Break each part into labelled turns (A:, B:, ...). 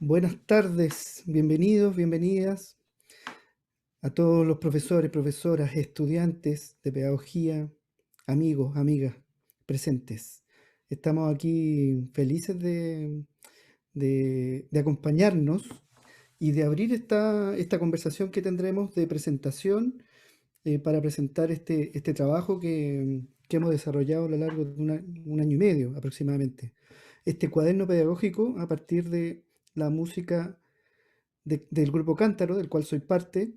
A: Buenas tardes, bienvenidos, bienvenidas a todos los profesores, profesoras, estudiantes de pedagogía, amigos, amigas presentes. Estamos aquí felices de acompañarnos y de abrir esta conversación que tendremos de presentación para presentar este trabajo que hemos desarrollado a lo largo de un año y medio aproximadamente. Este cuaderno pedagógico a partir de la música del grupo Cántaro, del cual soy parte,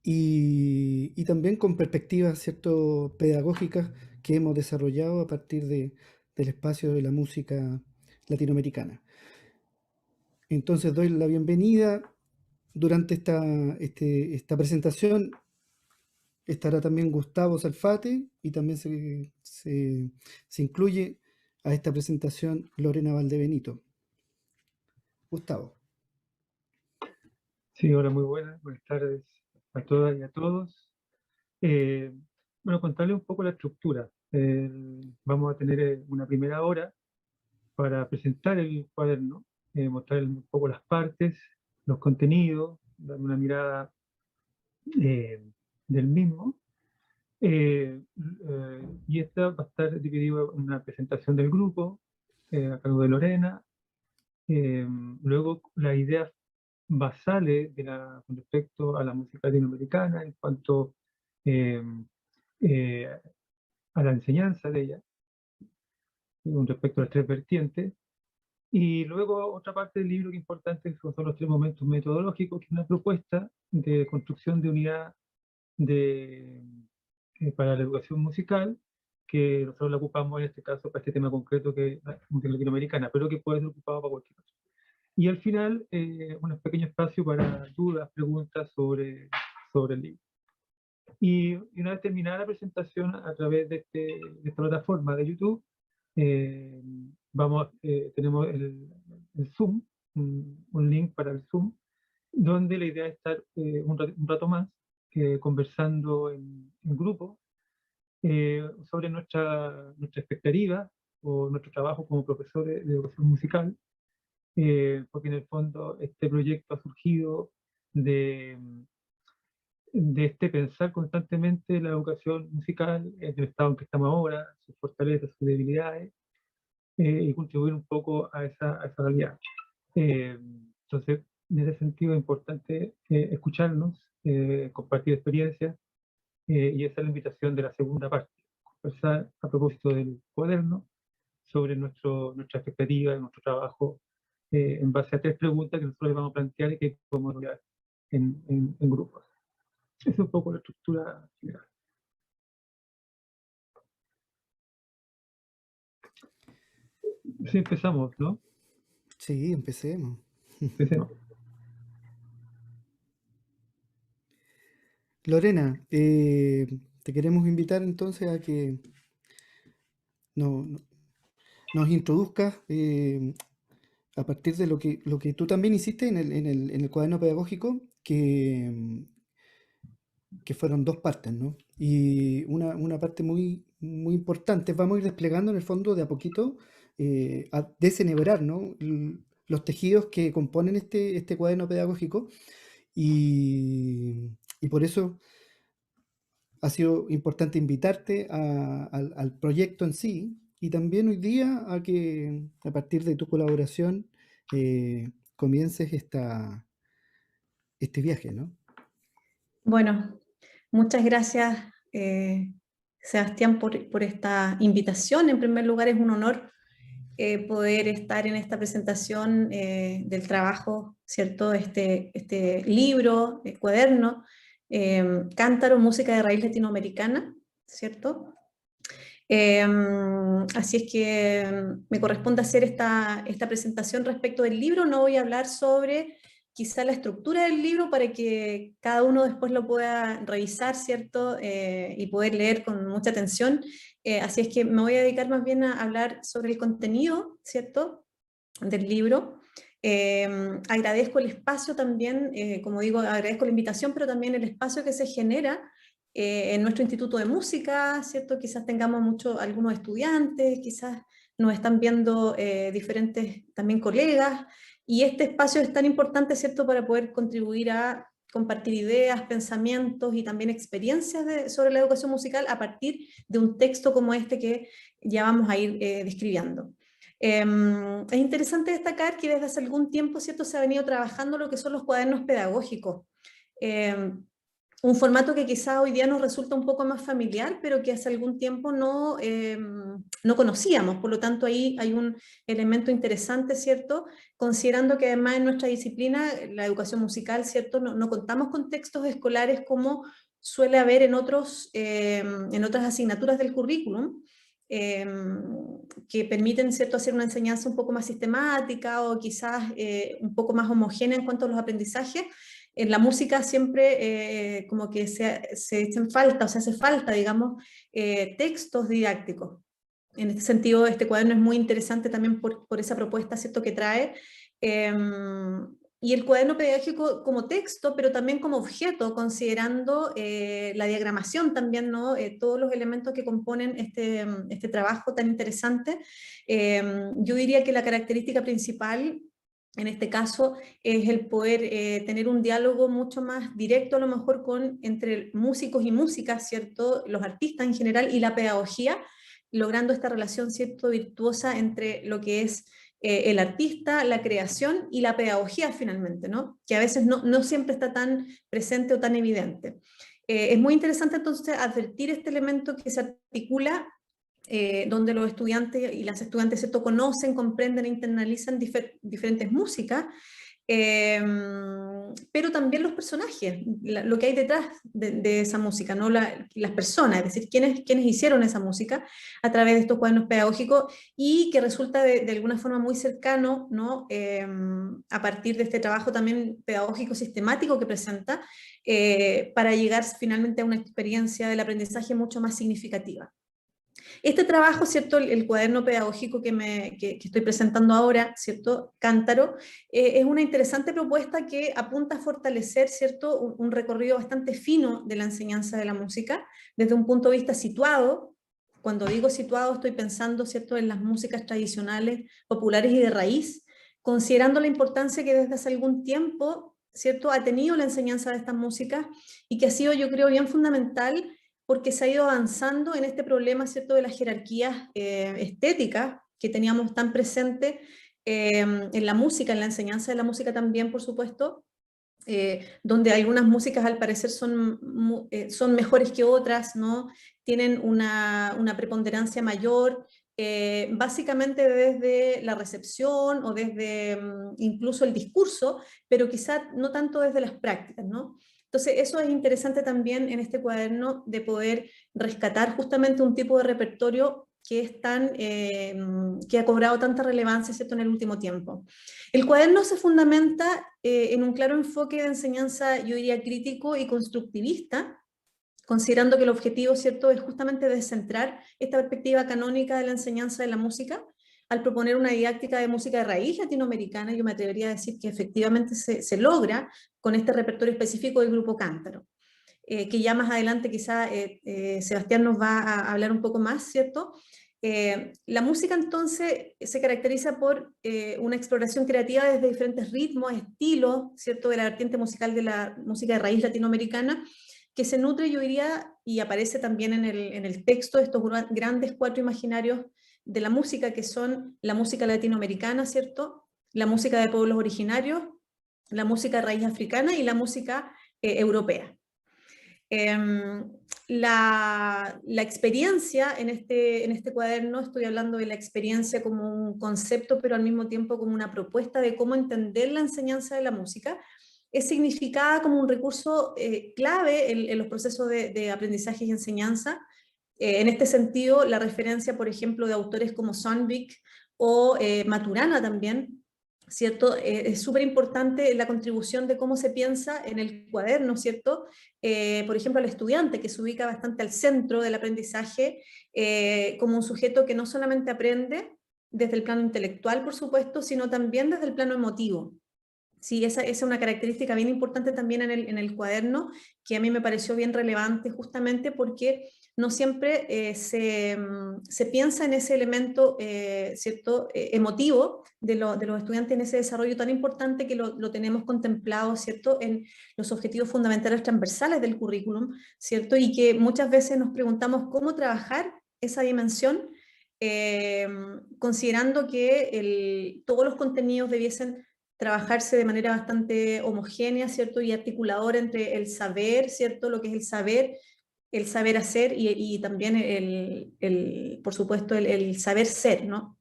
A: y también con perspectivas, ¿cierto?, pedagógicas que hemos desarrollado a partir del espacio de la música latinoamericana. Entonces doy la bienvenida. Durante esta presentación estará también Gustavo Salfate y también se incluye a esta presentación Lorena Valdebenito. Gustavo.
B: Sí, hola, muy buenas tardes a todas y a todos. Eh, bueno, contarles un poco la estructura. Vamos a tener una primera hora para presentar el cuaderno, mostrar un poco las partes, los contenidos, dar una mirada eh, del mismo. Y esta va a estar dividida en una presentación del grupo, a cargo de Lorena. Eh, Luego, la idea basales con respecto a la música latinoamericana en cuanto eh, eh, a la enseñanza de ella, con respecto a las tres vertientes. Y luego otra parte del libro que es importante son los tres momentos metodológicos, que es una propuesta de construcción de unidad de, para la educación musical, que nosotros la ocupamos en este caso para este tema concreto que es la música latinoamericana, pero que puede ser ocupado para cualquier otro. Y al final, un pequeño espacio para dudas, preguntas sobre el libro. Y una vez terminada la presentación a través de esta plataforma de YouTube, eh, tenemos el Zoom, un link para el Zoom, donde la idea es estar un rato más conversando en grupo sobre nuestra expectativa o nuestro trabajo como profesores de educación musical, porque en el fondo este proyecto ha surgido de, de este pensar constantemente la educación musical, en el estado en que estamos ahora, sus fortalezas, sus debilidades, y contribuir un poco a esa realidad. Entonces, en ese sentido es importante escucharnos, compartir experiencias, y esa es la invitación de la segunda parte, conversar a propósito del cuaderno sobre nuestra expectativa, nuestro trabajo, en base a tres preguntas que nosotros les vamos a plantear y que podemos hablar en grupos. Esa es un poco la estructura general. Sí, empezamos, ¿no?
A: Sí, empecemos.
B: Empecemos.
A: Lorena, te queremos invitar entonces a que no- no- nos introduzcas a partir de lo que tú también hiciste en el cuaderno pedagógico, que fueron dos partes, ¿no? Y una parte muy, muy importante, vamos a ir desplegando en el fondo de a poquito, a desenhebrar, ¿no?, los tejidos que componen este cuaderno pedagógico y por eso ha sido importante invitarte al proyecto en sí y también hoy día a que a partir de tu colaboración comiences este viaje, ¿no?
C: Bueno, muchas gracias, Sebastián, por esta invitación. En primer lugar, es un honor poder estar en esta presentación del trabajo, ¿cierto? Este libro, cuaderno, Cántaro, música de raíz latinoamericana, ¿cierto? Así es que me corresponde hacer esta presentación respecto del libro. No voy a hablar sobre quizá la estructura del libro para que cada uno después lo pueda revisar, ¿cierto? Y poder leer con mucha atención. Así es que me voy a dedicar más bien a hablar sobre el contenido, ¿cierto?, del libro. Agradezco el espacio también, como digo, agradezco la invitación, pero también el espacio que se genera en nuestro Instituto de Música, ¿cierto? Quizás tengamos algunos estudiantes, quizás nos están viendo diferentes también colegas, Y este espacio es tan importante, ¿cierto?, para poder contribuir a compartir ideas, pensamientos y también experiencias sobre la educación musical a partir de un texto como este que ya vamos a ir describiendo. Es interesante destacar que desde hace algún tiempo, ¿cierto?, se ha venido trabajando lo que son los cuadernos pedagógicos. Un formato que quizá hoy día nos resulta un poco más familiar, pero que hace algún tiempo no conocíamos. Por lo tanto, ahí hay un elemento interesante, ¿cierto? Considerando que además en nuestra disciplina, la educación musical, ¿cierto? No contamos con textos escolares como suele haber en otras asignaturas del currículum, que permiten, ¿cierto?, hacer una enseñanza un poco más sistemática o quizás un poco más homogénea en cuanto a los aprendizajes. En la música siempre como que se echan falta, o se hace falta, digamos, textos didácticos. En este sentido, este cuaderno es muy interesante también por esa propuesta, ¿cierto?, que trae. Y el cuaderno pedagógico como texto, pero también como objeto, considerando la diagramación también, ¿no? Todos los elementos que componen este trabajo tan interesante. Yo diría que la característica principal en este caso es el poder tener un diálogo mucho más directo a lo mejor entre músicos y músicas, ¿cierto? Los artistas en general y la pedagogía, logrando esta relación, ¿cierto?, virtuosa entre lo que es el artista, la creación y la pedagogía finalmente, ¿no? Que a veces no siempre está tan presente o tan evidente. Es muy interesante entonces advertir este elemento que se articula donde los estudiantes y las estudiantes, ¿cierto?, conocen, comprenden e internalizan diferentes músicas, pero también los personajes, lo que hay detrás de esa música, ¿no? Las personas, es decir, quienes hicieron esa música a través de estos cuadernos pedagógicos y que resulta de alguna forma muy cercano, ¿no? A partir de este trabajo también pedagógico sistemático que presenta, para llegar finalmente a una experiencia del aprendizaje mucho más significativa. Este trabajo, ¿cierto?, el cuaderno pedagógico que estoy presentando ahora, ¿cierto?, Cántaro, es una interesante propuesta que apunta a fortalecer, ¿cierto?, un recorrido bastante fino de la enseñanza de la música, desde un punto de vista situado. Cuando digo situado estoy pensando, ¿cierto?, en las músicas tradicionales, populares y de raíz, considerando la importancia que desde hace algún tiempo, ¿cierto?, ha tenido la enseñanza de estas músicas y que ha sido, yo creo, bien fundamental porque se ha ido avanzando en este problema, ¿cierto?, de las jerarquías estéticas que teníamos tan presente en la música, en la enseñanza de la música también, por supuesto, donde algunas músicas al parecer son mejores que otras, ¿no? Tienen una preponderancia mayor, básicamente desde la recepción o desde incluso el discurso, pero quizá no tanto desde las prácticas, ¿no? Entonces eso es interesante también en este cuaderno de poder rescatar justamente un tipo de repertorio que que ha cobrado tanta relevancia, ¿cierto?, en el último tiempo. El cuaderno se fundamenta en un claro enfoque de enseñanza, yo diría, crítico y constructivista, considerando que el objetivo, ¿cierto?, es justamente descentrar esta perspectiva canónica de la enseñanza de la música, al proponer una didáctica de música de raíz latinoamericana. Yo me atrevería a decir que efectivamente se logra con este repertorio específico del grupo Cántaro, que ya más adelante quizá Sebastián nos va a hablar un poco más, ¿cierto? La música entonces se caracteriza por una exploración creativa desde diferentes ritmos, estilos, ¿cierto?, de la vertiente musical de la música de raíz latinoamericana, que se nutre, yo diría, y aparece también en el texto de estos grandes cuatro imaginarios de la música, que son la música latinoamericana, ¿cierto?, la música de pueblos originarios, la música de raíz africana y la música europea. La experiencia en este cuaderno, estoy hablando de la experiencia como un concepto, pero al mismo tiempo como una propuesta de cómo entender la enseñanza de la música, es significada como un recurso clave en los procesos de aprendizaje y enseñanza. En este sentido, la referencia, por ejemplo, de autores como Sundvik o Maturana también, ¿cierto? Es súper importante la contribución de cómo se piensa en el cuaderno, ¿cierto? Por ejemplo, al estudiante, que se ubica bastante al centro del aprendizaje, como un sujeto que no solamente aprende desde el plano intelectual, por supuesto, sino también desde el plano emotivo. Sí, esa es una característica bien importante también en el cuaderno, que a mí me pareció bien relevante justamente porque no siempre se piensa en ese elemento ¿cierto? Emotivo de los estudiantes en ese desarrollo tan importante que lo tenemos contemplado, ¿cierto? En los objetivos fundamentales transversales del currículum, ¿cierto? Y que muchas veces nos preguntamos cómo trabajar esa dimensión, considerando que todos los contenidos debiesen trabajarse de manera bastante homogénea, ¿cierto? Y articuladora entre el saber, ¿cierto? Lo que es el saber hacer y también por supuesto, el saber ser, ¿no?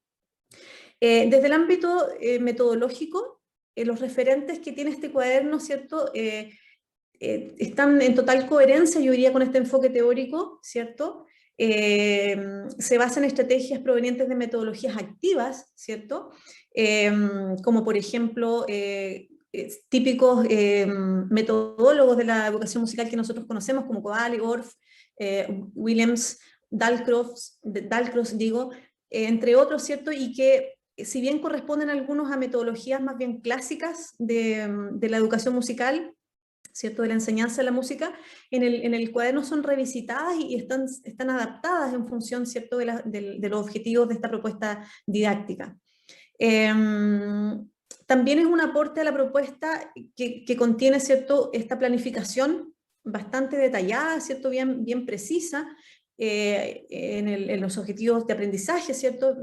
C: Desde el ámbito metodológico, los referentes que tiene este cuaderno, ¿cierto? Están en total coherencia, yo diría, con este enfoque teórico, ¿cierto? Se basa en estrategias provenientes de metodologías activas, ¿cierto? Como por ejemplo, típicos metodólogos de la educación musical que nosotros conocemos, como Kodaly, Orff, Williams, Dalcross, digo, entre otros, ¿cierto? Y que si bien corresponden algunos a metodologías más bien clásicas de la educación musical, ¿cierto? De la enseñanza de la música, en el cuaderno son revisitadas y están adaptadas en función, ¿cierto? De los objetivos de esta propuesta didáctica. También es un aporte a la propuesta que contiene, ¿cierto? Esta planificación bastante detallada, ¿cierto? Bien precisa, en los objetivos de aprendizaje, ¿cierto?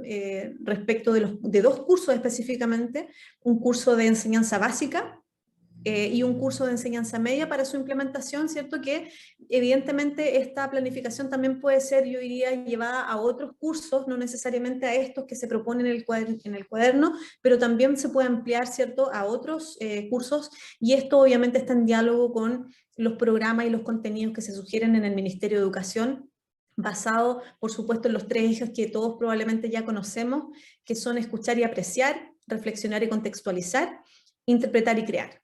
C: Respecto de dos cursos específicamente, un curso de enseñanza básica y un curso de enseñanza media para su implementación, ¿cierto? Que evidentemente esta planificación también puede ser, yo diría, llevada a otros cursos, no necesariamente a estos que se proponen en el cuaderno, pero también se puede ampliar, ¿cierto?, a otros cursos, y esto obviamente está en diálogo con los programas y los contenidos que se sugieren en el Ministerio de Educación, basado, por supuesto, en los tres ejes que todos probablemente ya conocemos, que son escuchar y apreciar, reflexionar y contextualizar, interpretar y crear.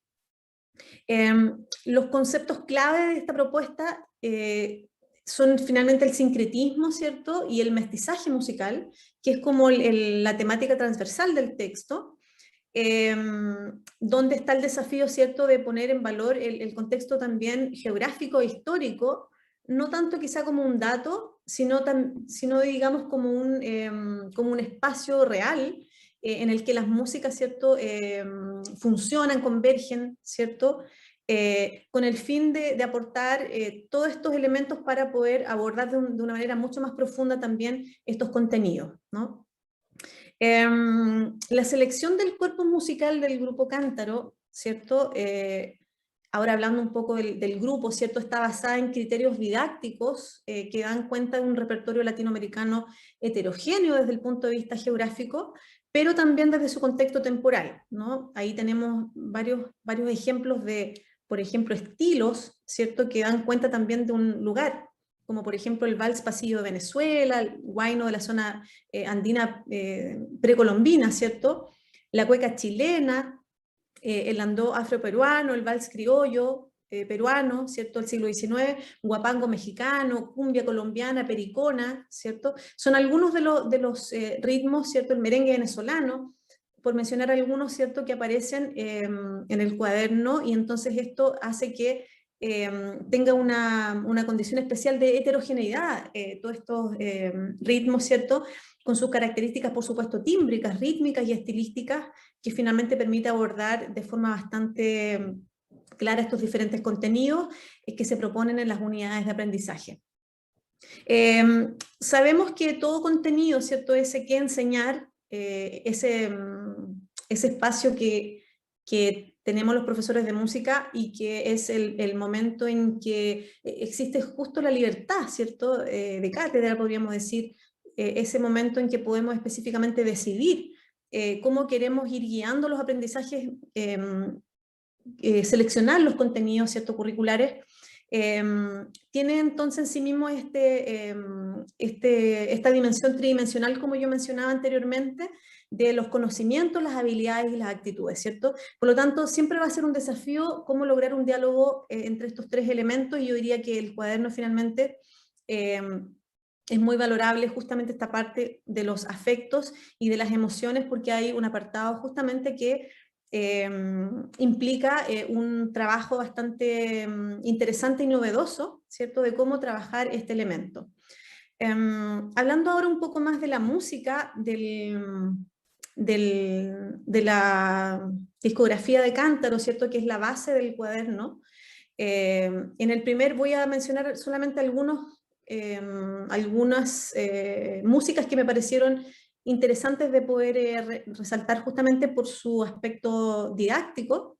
C: Los conceptos clave de esta propuesta son finalmente el sincretismo, ¿cierto? Y el mestizaje musical, que es como la temática transversal del texto, donde está el desafío, ¿cierto?, de poner en valor el contexto también geográfico e histórico, no tanto quizá como un dato, sino digamos como un espacio real en el que las músicas, ¿cierto?, funcionan, convergen, ¿cierto?, con el fin de aportar todos estos elementos para poder abordar de una manera mucho más profunda también estos contenidos, ¿no? La selección del cuerpo musical del grupo Cántaro, ¿cierto? Ahora hablando un poco del grupo, ¿cierto? Está basada en criterios didácticos que dan cuenta de un repertorio latinoamericano heterogéneo desde el punto de vista geográfico, pero también desde su contexto temporal, ¿no? Ahí tenemos varios ejemplos de, por ejemplo, estilos, ¿cierto? Que dan cuenta también de un lugar, como por ejemplo el vals pasillo de Venezuela, el huayno de la zona andina precolombina, ¿cierto? La cueca chilena, el landó afroperuano, el vals criollo peruano, ¿cierto? El siglo XIX, guapango mexicano, cumbia colombiana, pericona, ¿cierto? Son algunos de los ritmos, ¿cierto? El merengue venezolano, por mencionar algunos, ¿cierto?, que aparecen en el cuaderno, y entonces esto hace que tenga una condición especial de heterogeneidad, todos estos ritmos, ¿cierto?, con sus características, por supuesto, tímbricas, rítmicas y estilísticas, que finalmente permite abordar de forma bastante clara estos diferentes contenidos que se proponen en las unidades de aprendizaje. Sabemos que todo contenido, ¿cierto?, ese que enseñar, ese espacio que tenemos los profesores de música y que es el momento en que existe justo la libertad, ¿cierto?, de cátedra, podríamos decir, ese momento en que podemos específicamente decidir cómo queremos ir guiando los aprendizajes, seleccionar los contenidos, ¿cierto?, curriculares, tiene entonces en sí mismo esta dimensión tridimensional, como yo mencionaba anteriormente, de los conocimientos, las habilidades y las actitudes, ¿cierto? Por lo tanto, siempre va a ser un desafío cómo lograr un diálogo entre estos tres elementos, y yo diría que el cuaderno finalmente es muy valorable justamente esta parte de los afectos y de las emociones, porque hay un apartado justamente que implica un trabajo bastante interesante y novedoso, ¿cierto?, de cómo trabajar este elemento. Hablando ahora un poco más de la música, de la discografía de Cántaro, ¿cierto?, que es la base del cuaderno. En el primer voy a mencionar solamente algunas músicas que me parecieron interesantes de poder resaltar justamente por su aspecto didáctico.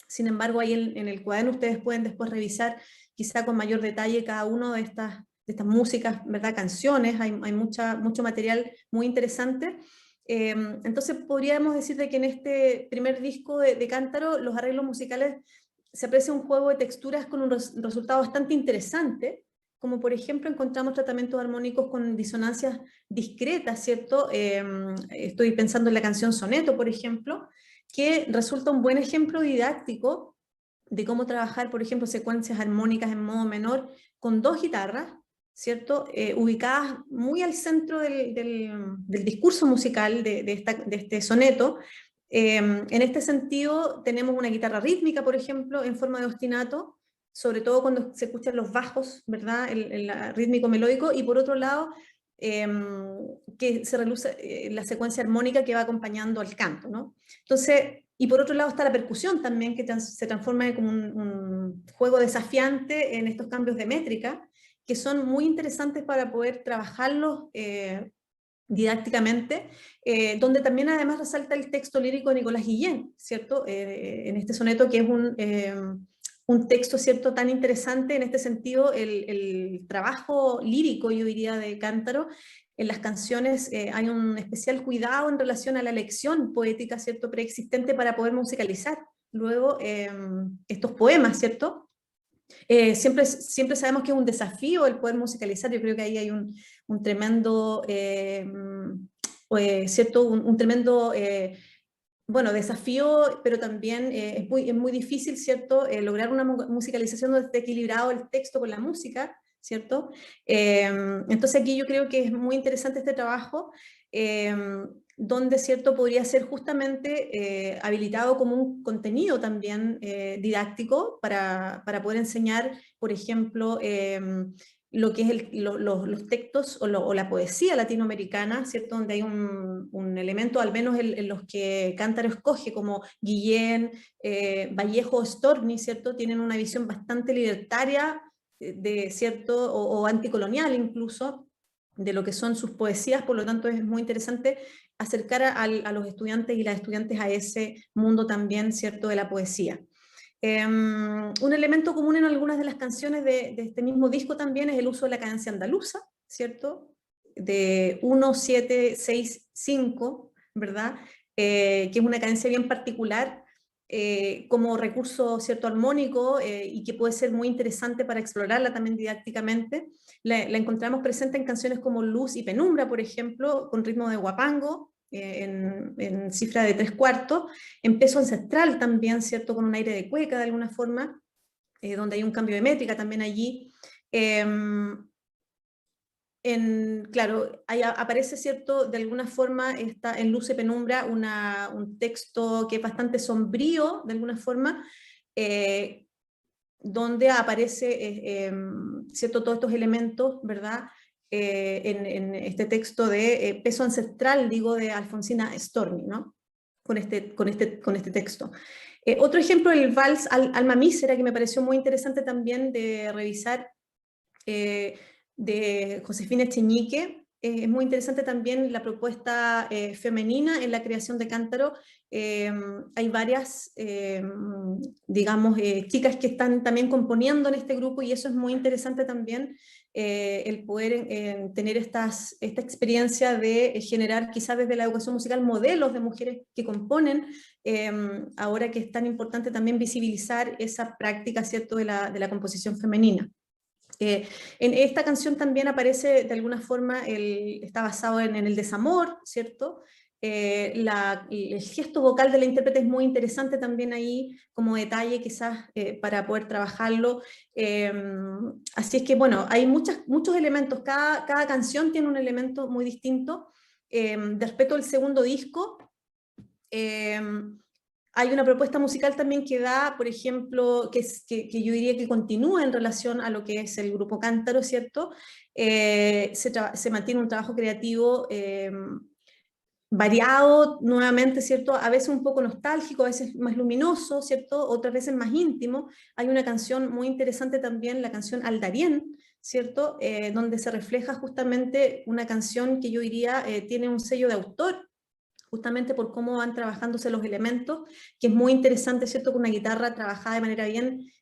C: Sin embargo, ahí en el cuaderno ustedes pueden después revisar quizá con mayor detalle cada una de estas músicas, ¿verdad? Canciones, hay mucho material muy interesante. Entonces podríamos decir de que en este primer disco de Cántaro los arreglos musicales se aprecia un juego de texturas con un resultado bastante interesante, como por ejemplo encontramos tratamientos armónicos con disonancias discretas, ¿cierto? Estoy pensando en la canción Soneto, por ejemplo, que resulta un buen ejemplo didáctico de cómo trabajar, por ejemplo, secuencias armónicas en modo menor con dos guitarras, ¿cierto? Ubicadas muy al centro del discurso musical de este soneto. En este sentido, tenemos una guitarra rítmica, por ejemplo, en forma de ostinato, sobre todo cuando se escuchan los bajos, ¿verdad? El rítmico melódico, y por otro lado, que se reluce la secuencia armónica que va acompañando al canto, ¿no? Entonces, y por otro lado está la percusión también, que se transforma como un juego desafiante en estos cambios de métrica, que son muy interesantes para poder trabajarlos didácticamente, donde también además resalta el texto lírico de Nicolás Guillén, ¿cierto? En este soneto, que es un texto, ¿cierto?, tan interesante en este sentido, el trabajo lírico, yo diría, de Cántaro. En las canciones hay un especial cuidado en relación a la elección poética, ¿cierto?, preexistente para poder musicalizar luego estos poemas, ¿cierto? Siempre sabemos que es un desafío el poder musicalizar. Yo creo que ahí hay un tremendo, ¿cierto? Un tremendo, bueno, desafío, pero también es muy difícil, ¿cierto? Lograr una musicalización donde esté equilibrado el texto con la música, ¿cierto? Entonces aquí yo creo que es muy interesante este trabajo, donde, ¿cierto?, podría ser justamente habilitado como un contenido también didáctico para poder enseñar, por ejemplo, lo que es los textos o la poesía latinoamericana, ¿cierto?, donde hay un elemento, al menos en los que Cántaro escoge, como Guillén, Vallejo, Storni, ¿cierto?, tienen una visión bastante libertaria, ¿cierto?, o anticolonial incluso, de lo que son sus poesías. Por lo tanto es muy interesante acercar a los estudiantes y las estudiantes a ese mundo también, ¿cierto?, de la poesía. Un elemento común en algunas de las canciones de este mismo disco también es el uso de la cadencia andaluza, ¿cierto?, de 1, 7, 6, 5, ¿verdad? Que es una cadencia bien particular, como recurso, ¿cierto?, armónico, y que puede ser muy interesante para explorarla también didácticamente. La encontramos presente en canciones como Luz y Penumbra, por ejemplo, con ritmo de guapango, en cifra de 3/4, en peso ancestral también, ¿cierto?, con un aire de cueca de alguna forma, donde hay un cambio de métrica también allí. Claro, ahí aparece, ¿cierto?, de alguna forma está en Luz y Penumbra un texto que es bastante sombrío, de alguna forma, donde aparece, ¿cierto?, todos estos elementos, ¿verdad?, en este texto de peso ancestral, digo, de Alfonsina Storni, ¿no?, con este texto. Otro ejemplo, el vals Alma Mísera, que me pareció muy interesante también de revisar, de Josefina Echeñique. Es muy interesante también la propuesta femenina en la creación de Cántaro. Hay varias, digamos, chicas que están también componiendo en este grupo, y eso es muy interesante también, el poder tener esta experiencia de generar, quizás desde la educación musical, modelos de mujeres que componen, ahora que es tan importante también visibilizar esa práctica, ¿cierto?, de la composición femenina. En esta canción también aparece de alguna forma, está basado en el desamor, ¿cierto? El gesto vocal de la intérprete es muy interesante también ahí, como detalle quizás para poder trabajarlo. Así es que bueno, hay muchos elementos, cada canción tiene un elemento muy distinto. Respecto al segundo disco, Hay una propuesta musical también que da, por ejemplo, que yo diría que continúa en relación a lo que es el grupo Cántaro, ¿cierto? Se mantiene un trabajo creativo variado, nuevamente, ¿cierto? A veces un poco nostálgico, a veces más luminoso, ¿cierto? Otras veces más íntimo. Hay una canción muy interesante también, la canción Al Darién, ¿cierto? Donde se refleja justamente una canción que yo diría tiene un sello de autor, justamente por cómo van trabajándose los elementos, que es muy interesante, ¿cierto? Con una guitarra trabajada de manera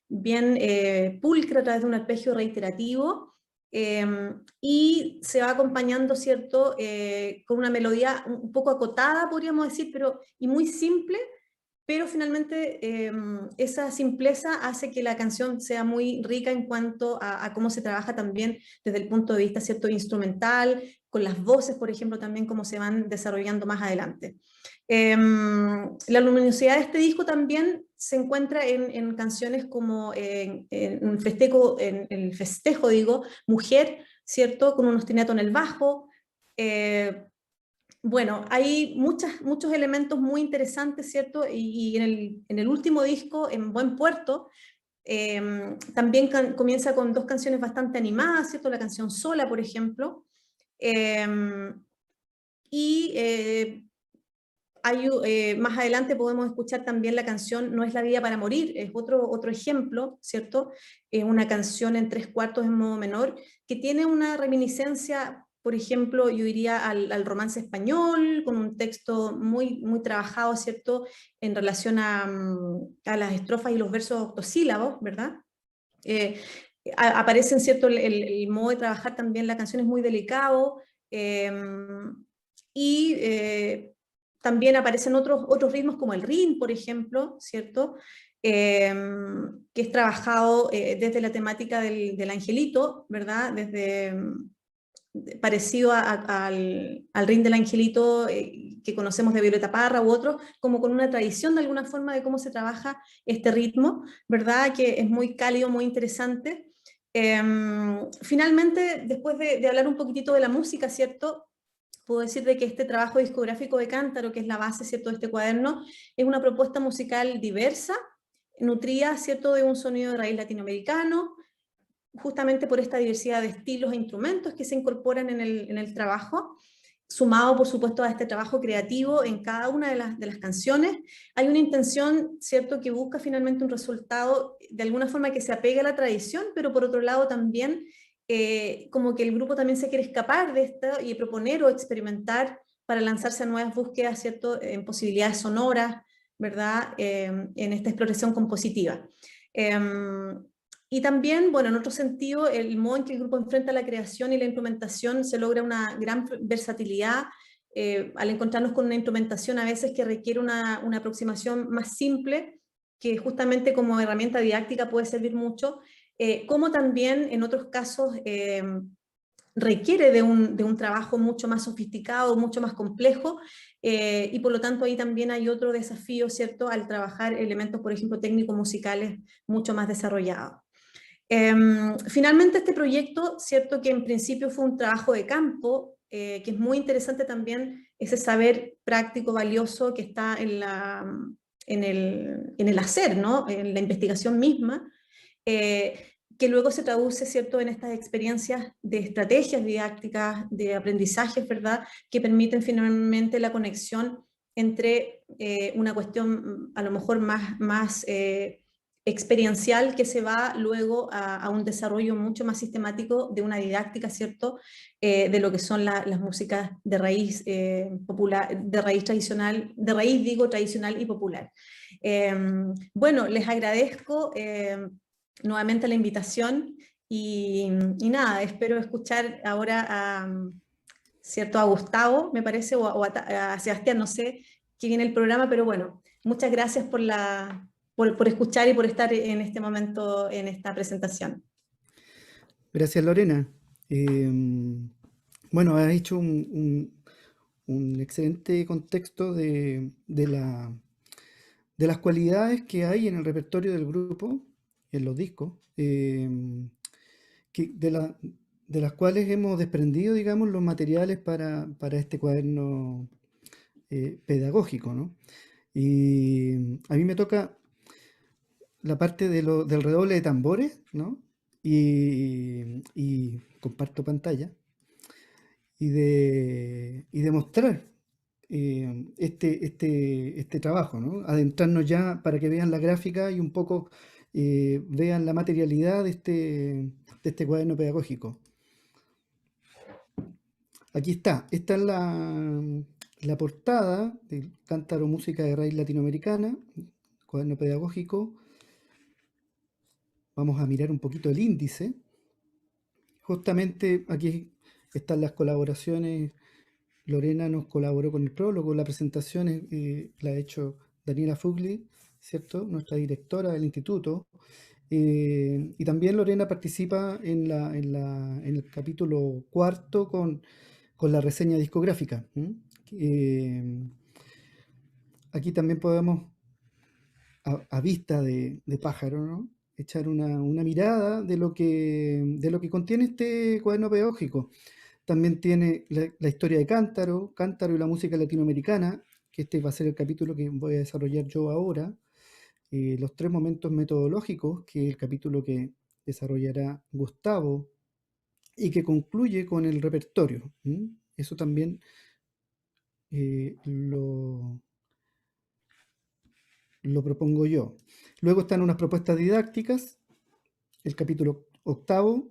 C: bien pulcra a través de un arpegio reiterativo, y se va acompañando, ¿cierto? Con una melodía un poco acotada, podríamos decir, y muy simple, pero finalmente esa simpleza hace que la canción sea muy rica en cuanto a cómo se trabaja también desde el punto de vista, ¿cierto?, instrumental, con las voces, por ejemplo, también cómo se van desarrollando más adelante. La luminosidad de este disco también se encuentra en canciones como en el festejo, digo, Mujer, ¿cierto?, con un ostinato en el bajo. Bueno, hay muchos elementos muy interesantes, ¿cierto? Y en el último disco, en Buen Puerto, también comienza con dos canciones bastante animadas, ¿cierto? La canción Sola, por ejemplo. Y más adelante podemos escuchar también la canción No es la vida para morir, es otro ejemplo, ¿cierto? Es una canción en 3/4 en modo menor, que tiene una reminiscencia, por ejemplo, yo diría al romance español, con un texto muy trabajado, ¿cierto? En relación a las estrofas y los versos octosílabos, ¿verdad? Eh, Aparecen, ¿cierto? El modo de trabajar también, la canción es muy delicado, eh, y también aparecen otros ritmos como el rin, por ejemplo, ¿cierto? Que es trabajado desde la temática del angelito, ¿verdad? Desde parecido al rin del angelito que conocemos de Violeta Parra u otros, como con una tradición de alguna forma de cómo se trabaja este ritmo, ¿verdad? Que es muy cálido, muy interesante. Finalmente, después de hablar un poquitito de la música, ¿cierto? Puedo decir de que este trabajo discográfico de Cántaro, que es la base, ¿cierto?, de este cuaderno, es una propuesta musical diversa, nutrida, ¿cierto?, de un sonido de raíz latinoamericano, justamente por esta diversidad de estilos e instrumentos que se incorporan en el trabajo, sumado, por supuesto, a este trabajo creativo en cada una de las canciones. Hay una intención, ¿cierto?, que busca finalmente un resultado de alguna forma que se apegue a la tradición, pero por otro lado también como que el grupo también se quiere escapar de esto y proponer o experimentar para lanzarse a nuevas búsquedas, ¿cierto?, en posibilidades sonoras, ¿verdad?, en esta exploración compositiva. Y también, bueno, en otro sentido, el modo en que el grupo enfrenta la creación y la implementación se logra una gran versatilidad al encontrarnos con una implementación a veces que requiere una aproximación más simple, que justamente como herramienta didáctica puede servir mucho, como también en otros casos requiere de un trabajo mucho más sofisticado, mucho más complejo, y por lo tanto ahí también hay otro desafío, ¿cierto?, al trabajar elementos, por ejemplo, técnico-musicales mucho más desarrollados. Finalmente este proyecto, cierto que en principio fue un trabajo de campo, que es muy interesante también ese saber práctico, valioso que está en el hacer, ¿no?, en la investigación misma, que luego se traduce, ¿cierto?, en estas experiencias de estrategias didácticas, de aprendizajes, ¿verdad?, que permiten finalmente la conexión entre una cuestión a lo mejor más experiencial que se va luego a un desarrollo mucho más sistemático de una didáctica, ¿cierto?, de lo que son las músicas de raíz popular, de raíz tradicional, de raíz digo tradicional y popular. Bueno, les agradezco nuevamente la invitación y nada, espero escuchar ahora ¿cierto?, a Gustavo, me parece, o a Sebastián, no sé quién viene el programa, pero bueno, muchas gracias por escuchar y por estar en este momento en esta presentación.
A: Gracias, Lorena. Bueno, has hecho un excelente contexto de las cualidades que hay en el repertorio del grupo, en los discos, de las cuales hemos desprendido, digamos, los materiales para este cuaderno pedagógico, ¿no? Y a mí me toca la parte del redoble de tambores, ¿no? Y comparto pantalla y de mostrar este trabajo, ¿no? Adentrarnos ya para que vean la gráfica y un poco vean la materialidad de este cuaderno pedagógico. Aquí está, esta es la portada del Cántaro Música de Raíz Latinoamericana, cuaderno pedagógico. Vamos a mirar un poquito el índice. Justamente aquí están las colaboraciones. Lorena nos colaboró con el prólogo, la presentación la ha hecho Daniela Fugli, ¿cierto? Nuestra directora del instituto. Y también Lorena participa en el capítulo cuarto con la reseña discográfica. Aquí también podemos, a vista de pájaro, ¿no? Echar una mirada de lo que contiene este cuaderno pedagógico. También tiene la historia de Cántaro, Cántaro y la música latinoamericana, que este va a ser el capítulo que voy a desarrollar yo ahora. Los 3 momentos metodológicos, que es el capítulo que desarrollará Gustavo y que concluye con el repertorio. Eso también lo propongo yo. Luego están unas propuestas didácticas, el capítulo octavo,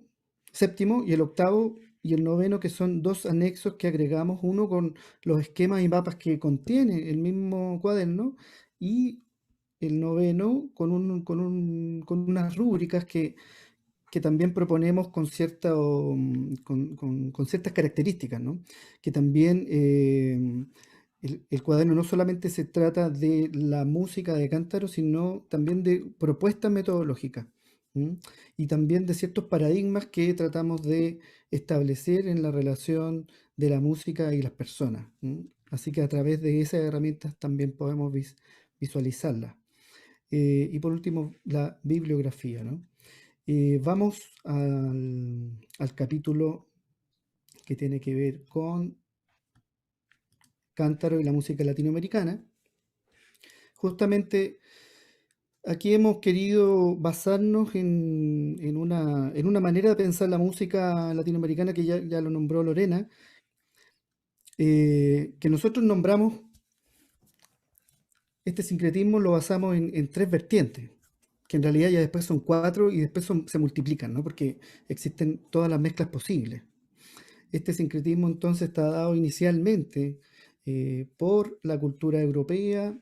A: séptimo y el octavo y el noveno, que son 2 anexos que agregamos, uno con los esquemas y mapas que contiene el mismo cuaderno y el noveno con unas rúbricas que también proponemos con ciertas características, ¿no? Que también el cuaderno no solamente se trata de la música de Cántaro, sino también de propuestas metodológicas. ¿M? Y también de ciertos paradigmas que tratamos de establecer en la relación de la música y las personas. ¿M? Así que a través de esas herramientas también podemos visualizarlas. Y por último, la bibliografía, ¿no? Vamos al capítulo que tiene que ver con Cántaro y la música latinoamericana. Justamente aquí hemos querido basarnos en una manera de pensar la música latinoamericana que ya lo nombró Lorena, que nosotros nombramos, este sincretismo lo basamos en 3 vertientes, que en realidad ya después son 4 y después se multiplican, ¿no? Porque existen todas las mezclas posibles. Este sincretismo entonces está dado inicialmente por la cultura europea,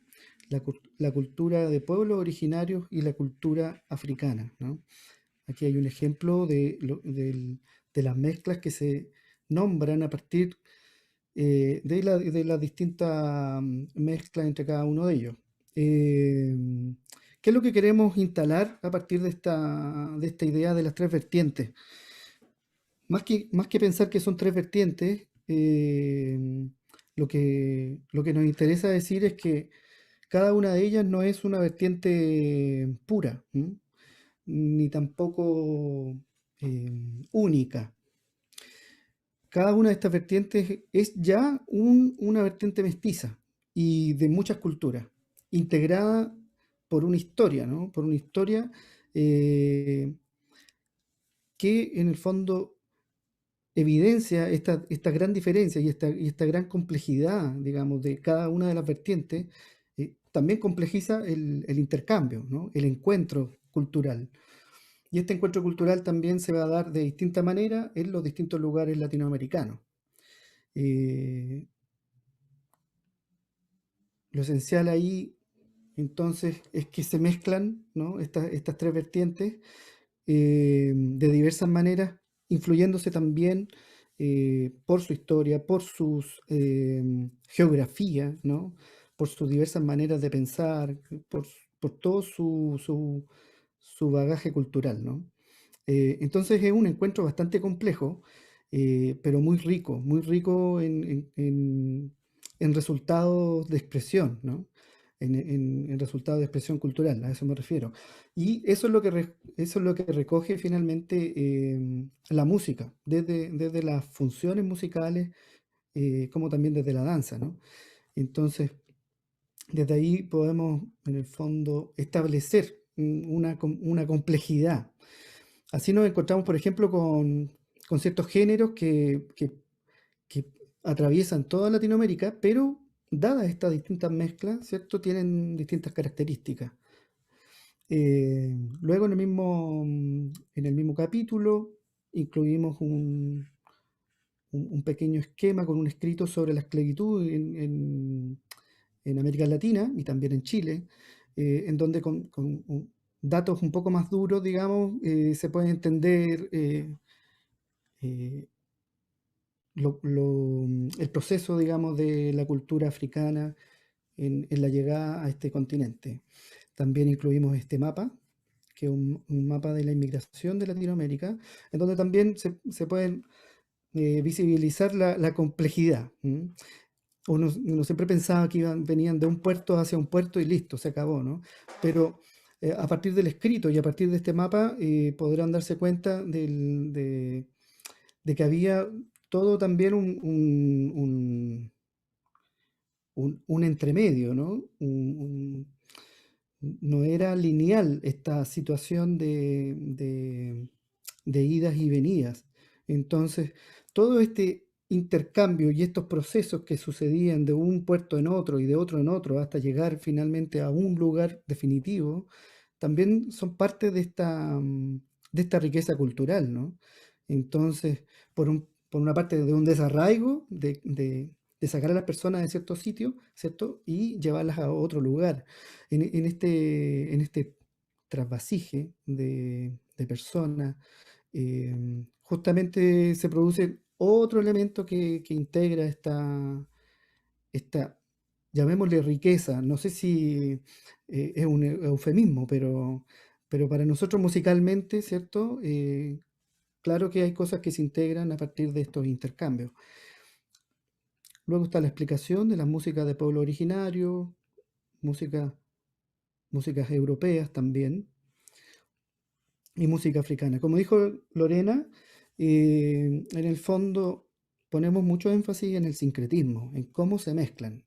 A: la cultura de pueblos originarios y la cultura africana, ¿no? Aquí hay un ejemplo de las mezclas que se nombran a partir de las distintas mezclas entre cada uno de ellos. ¿Qué es lo que queremos instalar a partir de esta idea de las 3 vertientes? Más que pensar que son 3 vertientes, lo que nos interesa decir es que cada una de ellas no es una vertiente pura, ni tampoco única. Cada una de estas vertientes es ya una vertiente mestiza y de muchas culturas, integrada por una historia, ¿no? Por una historia que en el fondo evidencia esta gran diferencia y esta gran complejidad, digamos, de cada una de las vertientes. También complejiza el intercambio, ¿no? El encuentro cultural. Y este encuentro cultural también se va a dar de distinta manera en los distintos lugares latinoamericanos. Lo esencial ahí, entonces, es que se mezclan, ¿no? Estas 3 vertientes de diversas maneras, influyéndose también por su historia, por sus geografía, ¿no? Por sus diversas maneras de pensar, por todo su bagaje cultural, ¿no? Entonces es un encuentro bastante complejo, pero muy rico en resultados de expresión, ¿no? En resultados de expresión cultural, a eso me refiero. Y eso es lo que recoge finalmente la música, desde las funciones musicales, como también desde la danza, ¿no? Entonces, Desde ahí podemos, en el fondo, establecer una complejidad. Así nos encontramos, por ejemplo, con ciertos géneros que atraviesan toda Latinoamérica, pero dadas estas distintas mezclas, ¿cierto? Tienen distintas características. Luego en el mismo capítulo incluimos un pequeño esquema con un escrito sobre la esclavitud en América Latina y también en Chile, en donde con datos un poco más duros, digamos, se puede entender eh, el proceso, digamos, de la cultura africana en la llegada a este continente. También incluimos este mapa, que es un mapa de la inmigración de Latinoamérica, en donde también se pueden visibilizar la complejidad. Uno siempre pensaba que venían de un puerto hacia un puerto y listo, se acabó, ¿no? Pero a partir del escrito y a partir de este mapa podrán darse cuenta de que había todo también un entremedio, ¿no? No era lineal esta situación de idas y venidas. Entonces, todo este intercambio y estos procesos que sucedían de un puerto en otro y de otro en otro hasta llegar finalmente a un lugar definitivo, también son parte de esta riqueza cultural, ¿no? Entonces, por una parte, de un desarraigo, de sacar a las personas de ciertos sitios, ¿cierto? Y llevarlas a otro lugar. En este trasvasije de personas, justamente se produce otro elemento que integra esta, llamémosle riqueza. No sé si es un eufemismo, pero para nosotros musicalmente, ¿cierto? Claro que hay cosas que se integran a partir de estos intercambios. Luego está la explicación de las músicas de pueblo originario, música, músicas europeas también, y música africana. Como dijo Lorena, en el fondo ponemos mucho énfasis en el sincretismo, en cómo se mezclan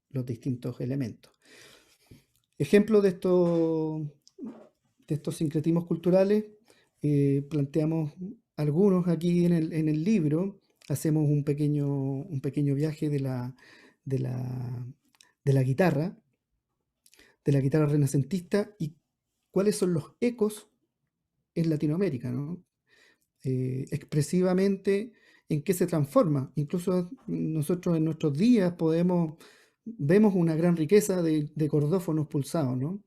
A: los distintos elementos. Ejemplo de estos sincretismos culturales, planteamos algunos aquí en el libro, hacemos un pequeño viaje de la, de la guitarra, de la guitarra renacentista y cuáles son los ecos en Latinoamérica, ¿no? Expresivamente en qué se transforma. Incluso nosotros en nuestros días vemos una gran riqueza de cordófonos pulsados, ¿no?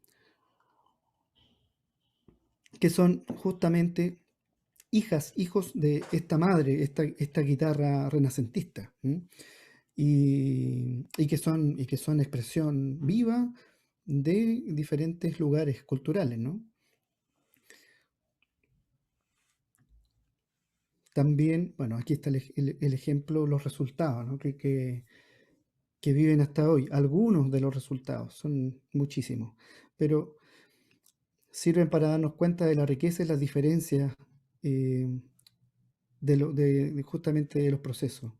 A: Que son justamente hijos de esta madre, esta guitarra renacentista, ¿m? Y que son expresión viva de diferentes lugares culturales, ¿no? También, bueno, aquí está el ejemplo, los resultados, ¿no? Que viven hasta hoy. Algunos de los resultados, son muchísimos, pero sirven para darnos cuenta de la riqueza y las diferencias eh, justamente de los procesos.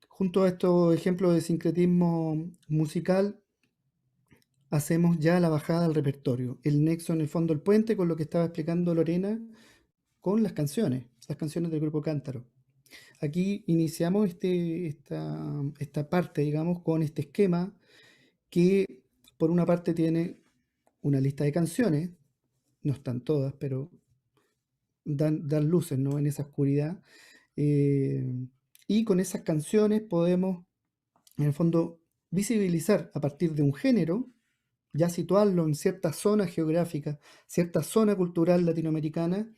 A: Junto a estos ejemplos de sincretismo musical, hacemos ya la bajada al repertorio, el nexo en el fondo, el puente con lo que estaba explicando Lorena con las canciones del grupo Cántaro. Aquí iniciamos esta parte, digamos, con este esquema que por una parte tiene una lista de canciones, no están todas, pero dan luces, ¿no? En esa oscuridad. eh, y con esas canciones podemos, en el fondo, visibilizar a partir de un género, ya situarlo en cierta zona geográfica, cierta zona cultural latinoamericana,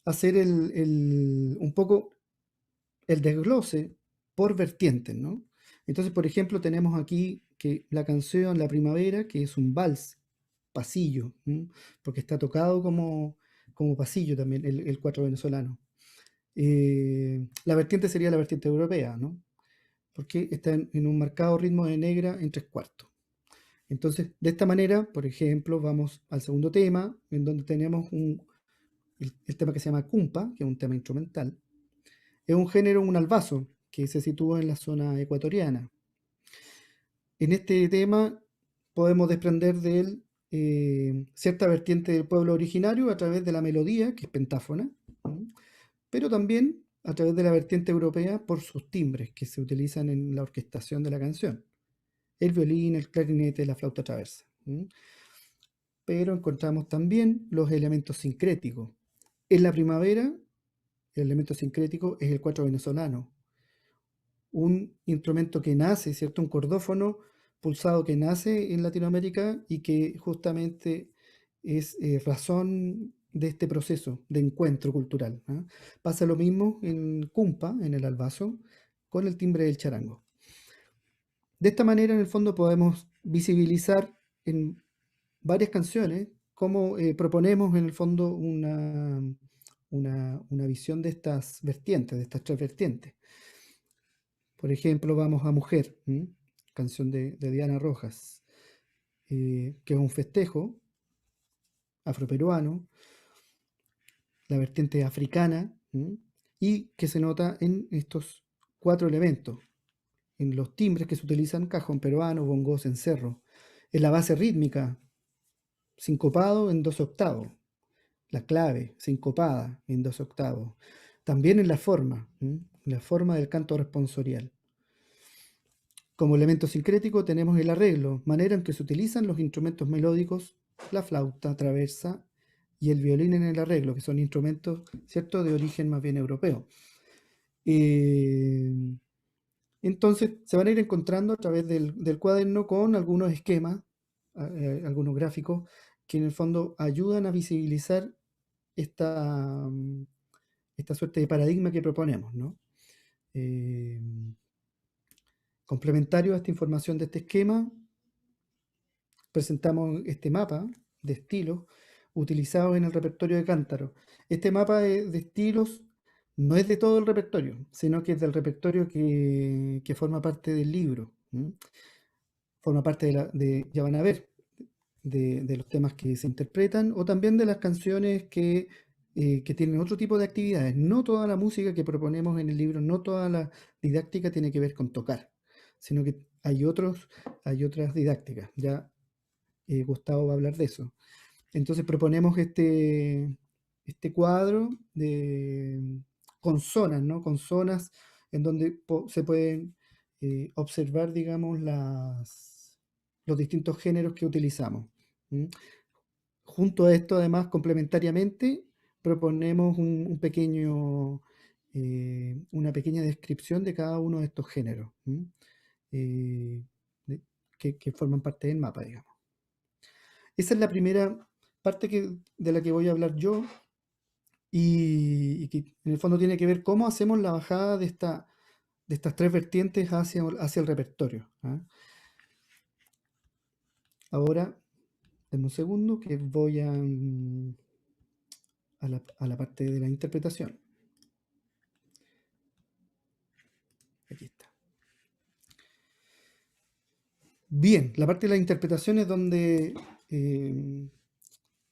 A: hacer un poco el desglose por vertientes, ¿no? Entonces, por ejemplo, tenemos aquí que la canción La Primavera, que es un vals, pasillo, ¿m? Porque está tocado como pasillo también el cuatro venezolano. La vertiente sería la vertiente europea, ¿no? Porque está en un marcado ritmo de negra en tres cuartos. Entonces, de esta manera, por ejemplo, vamos al segundo tema, en donde tenemos el tema que se llama Cumpa, que es un tema instrumental. Es un género, un albazo, que se sitúa en la zona ecuatoriana. En este tema podemos desprender de él cierta vertiente del pueblo originario a través de la melodía, que es pentáfona, pero también a través de la vertiente europea por sus timbres que se utilizan en la orquestación de la canción. El violín, el clarinete, la flauta traversa. Pero encontramos también los elementos sincréticos. En la primavera, el elemento sincrético es el cuatro venezolano, un instrumento que nace, ¿cierto? Un cordófono pulsado que nace en Latinoamérica y que justamente es razón de este proceso de encuentro cultural. Pasa lo mismo en Cumpa, en el albazo, con el timbre del charango. De esta manera, en el fondo, podemos visibilizar en varias canciones cómo proponemos, en el fondo, una visión de estas vertientes, de estas tres vertientes. Por ejemplo, vamos a Mujer, canción de Diana Rojas, que es un festejo afroperuano, la vertiente africana, y que se nota en estos cuatro elementos, en los timbres que se utilizan: cajón peruano, bongos, encerro, en la base rítmica, sincopado en 12/8, la clave sincopada en 12/8, también en la forma del canto responsorial. Como elemento sincrético tenemos el arreglo, manera en que se utilizan los instrumentos melódicos, la flauta traversa y el violín en el arreglo, que son instrumentos, ¿cierto?, de origen más bien europeo. Entonces se van a ir encontrando a través del cuaderno con algunos esquemas, algunos gráficos, que en el fondo ayudan a visibilizar esta suerte de paradigma que proponemos, ¿no? Complementario a esta información de este esquema, presentamos este mapa de estilos utilizados en el repertorio de Cántaro. Este mapa de estilos no es de todo el repertorio, sino que es del repertorio que forma parte del libro. Forma parte ya van a ver, de los temas que se interpretan, o también de las canciones que tienen otro tipo de actividades. No toda la música que proponemos en el libro, no toda la didáctica tiene que ver con tocar, sino que hay otras didácticas. Ya Gustavo va a hablar de eso. Entonces proponemos este cuadro con zonas, ¿no? Con zonas en donde se pueden observar, digamos, los distintos géneros que utilizamos. Junto a esto, además, complementariamente, proponemos una pequeña descripción de cada uno de estos géneros que forman parte del mapa, digamos. Esa es la primera parte de la que voy a hablar yo, y que en el fondo tiene que ver cómo hacemos la bajada de estas tres vertientes hacia el repertorio. Ahora, denme un segundo que voy a la parte de la interpretación. Aquí está. Bien, la parte de la interpretación es donde en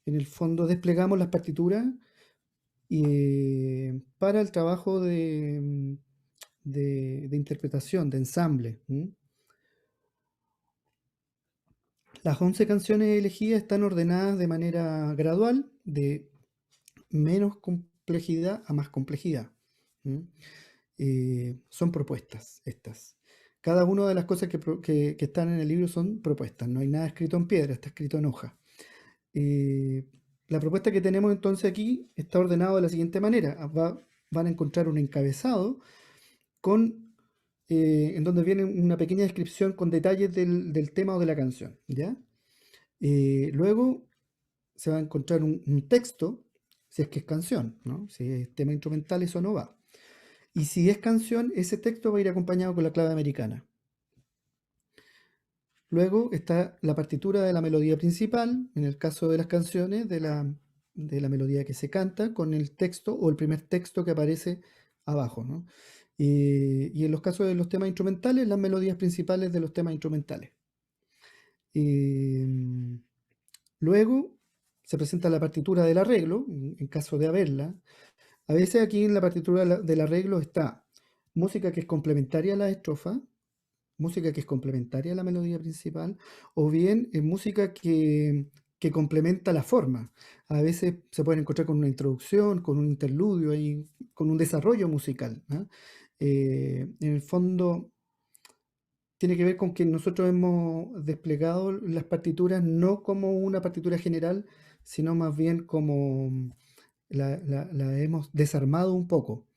A: el fondo desplegamos las partituras para el trabajo de interpretación, de ensamble. Las 11 canciones elegidas están ordenadas de manera gradual, de menos complejidad a más complejidad. Son propuestas estas. Cada una de las cosas que están en el libro son propuestas, no hay nada escrito en piedra, está escrito en hoja. La propuesta que tenemos entonces aquí está ordenada de la siguiente manera. Van a encontrar un encabezado en donde viene una pequeña descripción con detalles del tema o de la canción, ¿ya? Luego se va a encontrar un texto, si es que es canción, ¿no? Si es tema instrumental, eso no va. Y si es canción, ese texto va a ir acompañado con la clave americana. Luego está la partitura de la melodía principal, en el caso de las canciones, de la melodía que se canta, con el texto o el primer texto que aparece abajo, ¿no? Y en los casos de los temas instrumentales, las melodías principales de los temas instrumentales. Luego se presenta la partitura del arreglo, en caso de haberla. A veces aquí en la partitura del arreglo está música que es complementaria a la estrofa, música que es complementaria a la melodía principal, o bien música que complementa la forma. A veces se pueden encontrar con una introducción, con un interludio, ahí, con un desarrollo musical, ¿ah? En el fondo tiene que ver con que nosotros hemos desplegado las partituras no como una partitura general, sino más bien como la hemos desarmado un poco.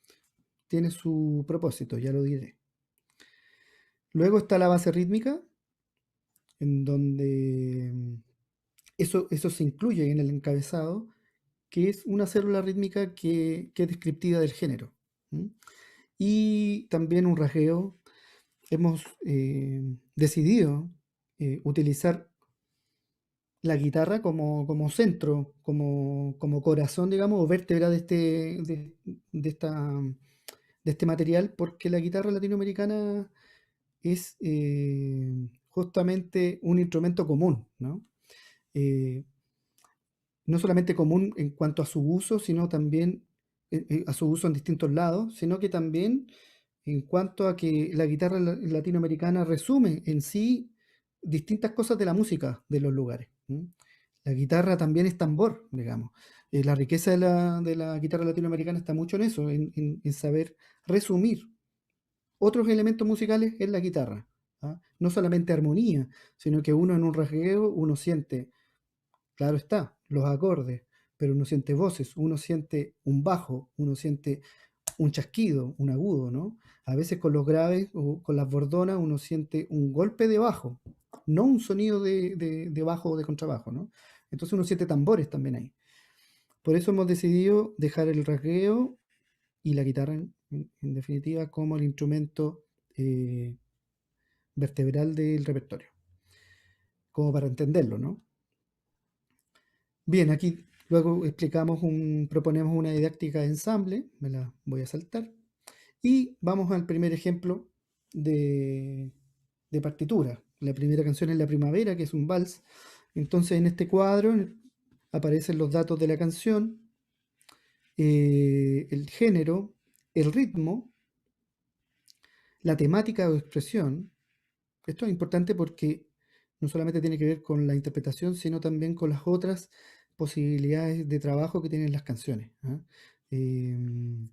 A: Tiene su propósito, ya lo diré. Luego está la base rítmica, en donde eso se incluye en el encabezado, que es una célula rítmica que es descriptiva del género. ¿M? Y también un rasgueo. Hemos decidido utilizar la guitarra como centro, como corazón, digamos, o vértebra de esta, de este material, porque la guitarra latinoamericana es justamente un instrumento común, ¿no? Eh, no solamente común en cuanto a su uso, sino también a su uso en distintos lados, sino que también en cuanto a que la guitarra latinoamericana resume en sí distintas cosas de la música de los lugares. ¿M? La guitarra también es tambor, digamos. La riqueza de la guitarra latinoamericana está mucho en eso, en saber resumir otros elementos musicales en la guitarra. ¿Ah? No solamente armonía, sino que uno en un rasgueo uno siente, claro está, los acordes, pero uno siente voces, uno siente un bajo, uno siente un chasquido, un agudo, ¿no? A veces con los graves o con las bordonas uno siente un golpe de bajo, no un sonido de bajo o de contrabajo, ¿no? Entonces uno siente tambores también ahí. Por eso hemos decidido dejar el rasgueo y la guitarra, en definitiva, como el instrumento eh, vertebral del repertorio, como para entenderlo, ¿no? Bien, aquí luego proponemos una didáctica de ensamble, me la voy a saltar, y vamos al primer ejemplo de, de partitura. La primera canción es La Primavera, que es un vals. Entonces en este cuadro aparecen los datos de la canción, el género, el ritmo, la temática o expresión. Esto es importante porque no solamente tiene que ver con la interpretación, sino también con las otras posibilidades de trabajo que tienen las canciones. ¿Ah? Em,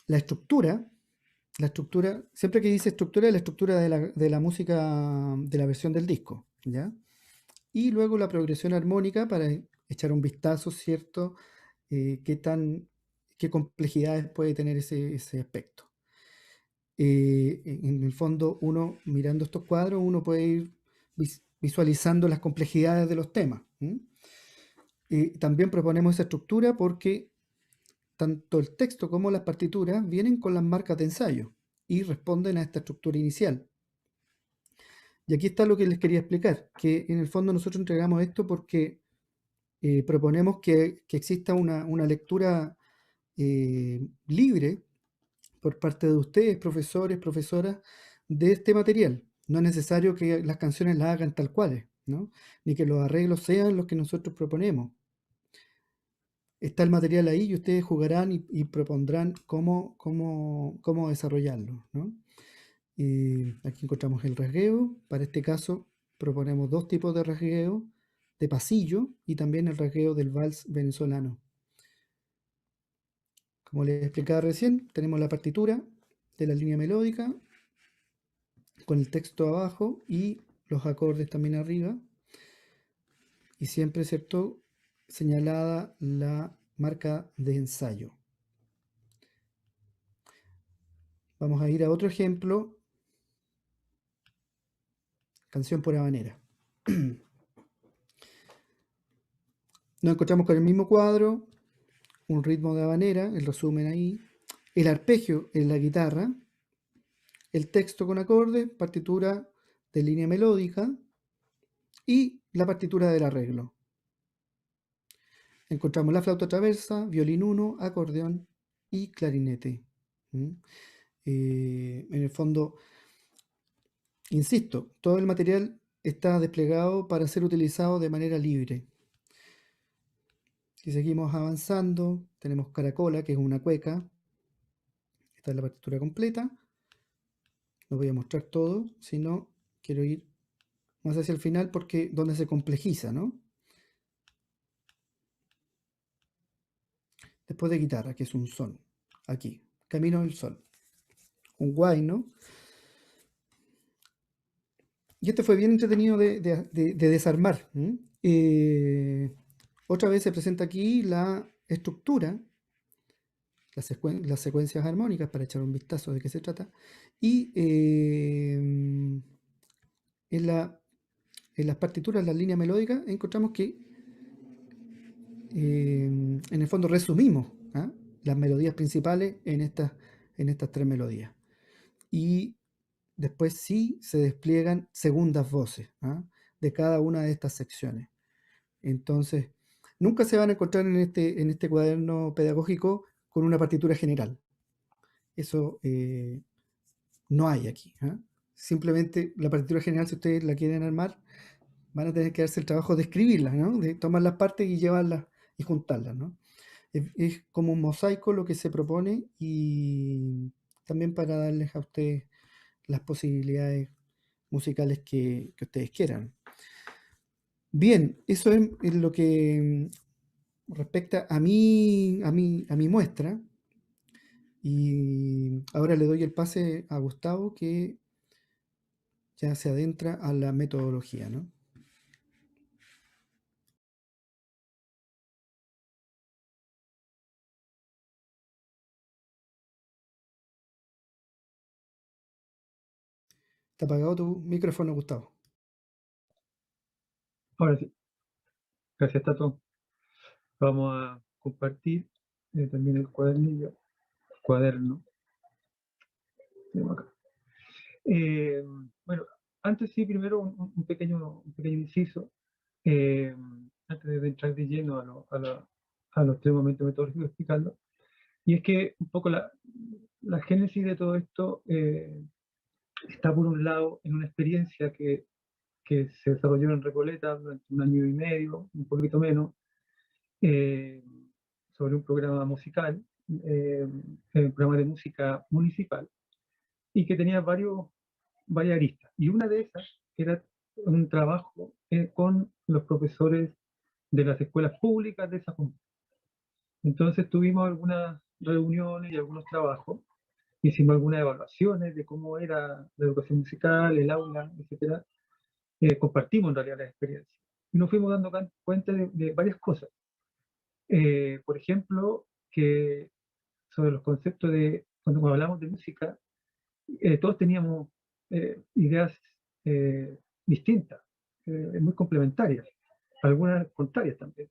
A: la estructura, siempre que dice estructura, es la estructura de la música de la versión del disco, ¿ya? Y luego la progresión armónica para echar un vistazo, ¿cierto? Qué complejidades puede tener ese aspecto. En el fondo, uno mirando estos cuadros, uno puede ir visualizando las complejidades de los temas. También proponemos esa estructura porque tanto el texto como las partituras vienen con las marcas de ensayo y responden a esta estructura inicial. Y aquí está lo que les quería explicar, que en el fondo nosotros entregamos esto porque proponemos que exista una lectura libre por parte de ustedes, profesores, profesoras, de este material. No es necesario que las canciones las hagan tal cuales, ¿no? Ni que los arreglos sean los que nosotros proponemos. Está el material ahí y ustedes jugarán y propondrán cómo desarrollarlo, ¿no? Aquí encontramos el rasgueo. Para este caso proponemos dos tipos de rasgueo, de pasillo y también el rasgueo del vals venezolano. Como les explicaba recién, tenemos la partitura de la línea melódica con el texto abajo y los acordes también arriba. Y siempre, ¿cierto?, señalada la marca de ensayo. Vamos a ir a otro ejemplo. Canción por habanera. Nos encontramos con el mismo cuadro, un ritmo de habanera, el resumen ahí, el arpegio en la guitarra, el texto con acordes, partitura de línea melódica y la partitura del arreglo. Encontramos la flauta traversa, violín 1, acordeón y clarinete. En el fondo, insisto, todo el material está desplegado para ser utilizado de manera libre. Si seguimos avanzando, tenemos Caracola, que es una cueca. Esta es la partitura completa. No voy a mostrar todo, sino quiero ir más hacia el final porque donde se complejiza, ¿no? Después de guitarra, que es un sol. Aquí, camino del sol. Un guay, ¿no? Y este fue bien entretenido de desarmar. Otra vez se presenta aquí la estructura, las secuencias armónicas, para echar un vistazo de qué se trata. Y en, en las partituras, las líneas melódicas, encontramos que en el fondo resumimos, ¿ah?, las melodías principales en estas tres melodías. Y después sí se despliegan segundas voces, ¿ah?, de cada una de estas secciones. Entonces, nunca se van a encontrar en este cuaderno pedagógico con una partitura general. Eso no hay aquí, ¿ah? Simplemente la partitura general, si ustedes la quieren armar, van a tener que darse el trabajo de escribirlas, ¿no? De tomar las partes y llevarlas y juntarlas, ¿no? Es como un mosaico lo que se propone, y también para darles a ustedes las posibilidades musicales que ustedes quieran. Bien, eso es lo que respecta a mi muestra. Y ahora le doy el pase a Gustavo, que ya se adentra a la metodología, ¿no? Está apagado tu micrófono, Gustavo.
B: Ahora sí, gracias Tato. Vamos a compartir también el cuaderno. Tenemos acá. Bueno, antes sí, primero un pequeño inciso, eh, antes de entrar de lleno a los tres momentos metodológicos explicando, y es que un poco la génesis de todo esto está por un lado en una experiencia que se desarrolló en Recoleta durante un año y medio, un poquito menos, eh, sobre un programa musical, un programa de música municipal, y que tenía varias aristas. Y una de esas era un trabajo con los profesores de las escuelas públicas de esa comuna. Entonces tuvimos algunas reuniones y algunos trabajos, hicimos algunas evaluaciones de cómo era la educación musical, el aula, etcétera. Compartimos en realidad la experiencia y nos fuimos dando cuenta de varias cosas. Por ejemplo, que sobre los conceptos de, cuando hablamos de música, todos teníamos ideas distintas, muy complementarias, algunas contrarias también.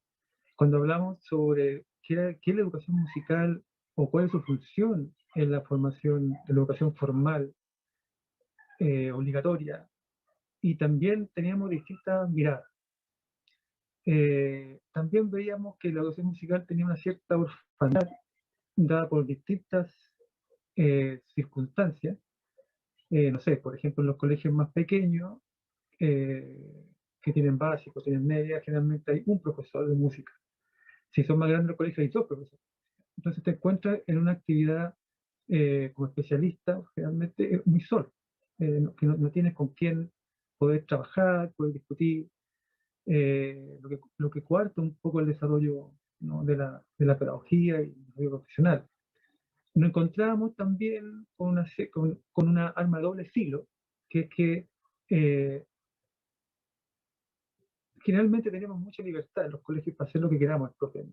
B: Cuando hablamos sobre qué es la educación musical o cuál es su función en la formación de la educación formal, obligatoria, y también teníamos distintas miradas. También veíamos que la educación musical tenía una cierta orfandad dada por distintas circunstancias. No sé, por ejemplo, en los colegios más pequeños, que tienen básico, tienen media, generalmente hay un profesor de música. Si son más grandes los colegios, hay dos profesores. Entonces te encuentras en una actividad como especialista, generalmente muy solo, que no tienes con quién poder trabajar, poder discutir, lo que cuarta un poco el desarrollo, ¿no?, de la pedagogía y el desarrollo profesional. Nos encontramos también con una arma de doble filo, que es que generalmente tenemos mucha libertad en los colegios para hacer lo que queramos, el profe.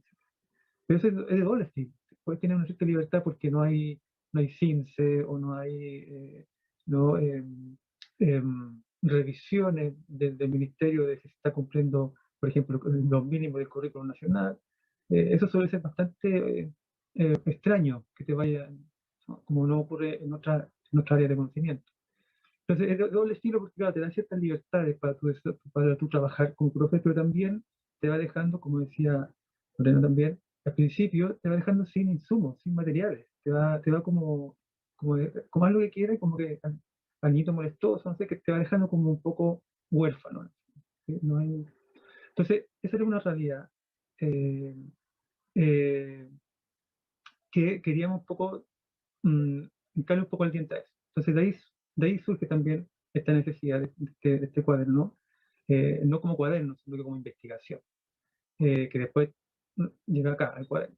B: Pero eso es de doble filo. Puedes tener una cierta libertad porque no hay CINCE o no hay no, revisiones del ministerio de si se está cumpliendo, por ejemplo, los mínimos del currículo nacional. Eso suele ser bastante extraño que te vaya, ¿no?, como no ocurre en otra área de conocimiento. Entonces es de doble estilo porque, claro, te da ciertas libertades para tu trabajar como profe, pero también te va dejando, como decía Lorena también, al principio te va dejando sin insumos, sin materiales. Te va como haz lo que quieras, como que al niñito molestoso, no sé, que te va dejando como un poco huérfano, ¿no? ¿Sí? No hay... Entonces, esa era una realidad eh, eh, que queríamos un poco hincarle un poco el diente a eso. Entonces, de ahí De ahí surge también esta necesidad de este cuaderno, no como cuaderno, sino que como investigación, que después llega acá, al cuaderno.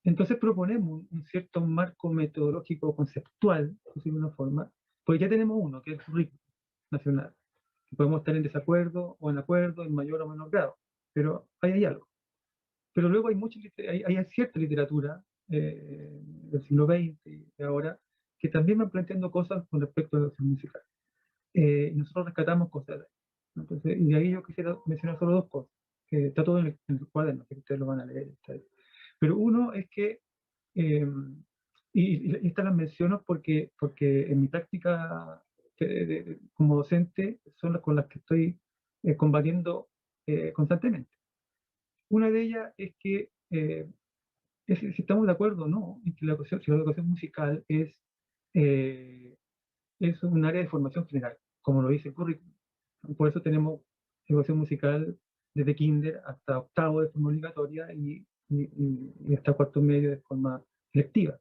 B: Entonces proponemos un cierto marco metodológico conceptual, por decirlo de una forma, pues ya tenemos uno, que es el currículum nacional. Podemos estar en desacuerdo o en acuerdo en mayor o menor grado, pero ahí hay algo. Pero luego hay cierta literatura del siglo XX y de ahora que también van planteando cosas con respecto a la educación musical. Y nosotros rescatamos cosas de ahí. Entonces, y de ahí yo quisiera mencionar solo dos cosas, que está todo en el cuaderno, que ustedes lo van a leer. Está ahí. Pero uno es que, y estas las menciono porque en mi práctica como docente son las con las que estoy combatiendo constantemente. Una de ellas es que si estamos de acuerdo o no en que si la educación musical eh, es un área de formación general, como lo dice el currículum. Por eso tenemos educación musical desde kinder hasta octavo de forma obligatoria y hasta cuarto medio de forma electiva.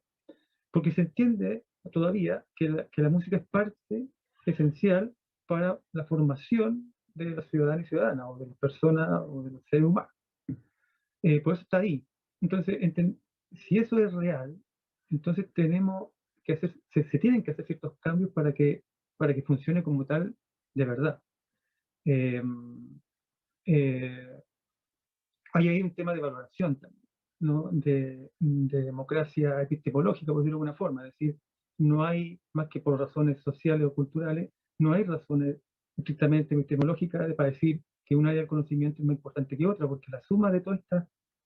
B: Porque se entiende todavía que la música es parte esencial para la formación de los ciudadanos y ciudadanas, o de las personas, o de los seres humanos. Por eso está ahí. Entonces, si eso es real, entonces tenemos que se tienen que hacer ciertos cambios para que funcione como tal de verdad. Eh, eh, Hay ahí un tema de valoración también, ¿no? De democracia epistemológica, por decirlo de alguna forma. Es decir, no hay, más que por razones sociales o culturales, no hay razones estrictamente epistemológicas para decir que un área del conocimiento es más importante que otra, porque la suma de todas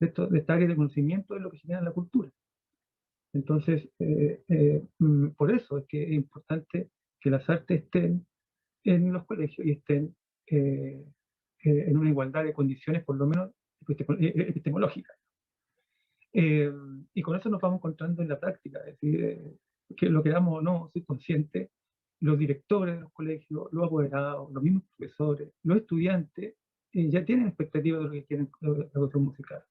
B: de esta área de conocimiento es lo que genera la cultura. Entonces, por eso es que es importante que las artes estén en los colegios y estén en una igualdad de condiciones, por lo menos epistemológicas. Y con eso nos vamos encontrando en la práctica, es decir, que lo queramos o no, soy consciente, los directores de los colegios, los apoderados, los mismos profesores, los estudiantes, ya tienen expectativas de lo que quieren la educación musical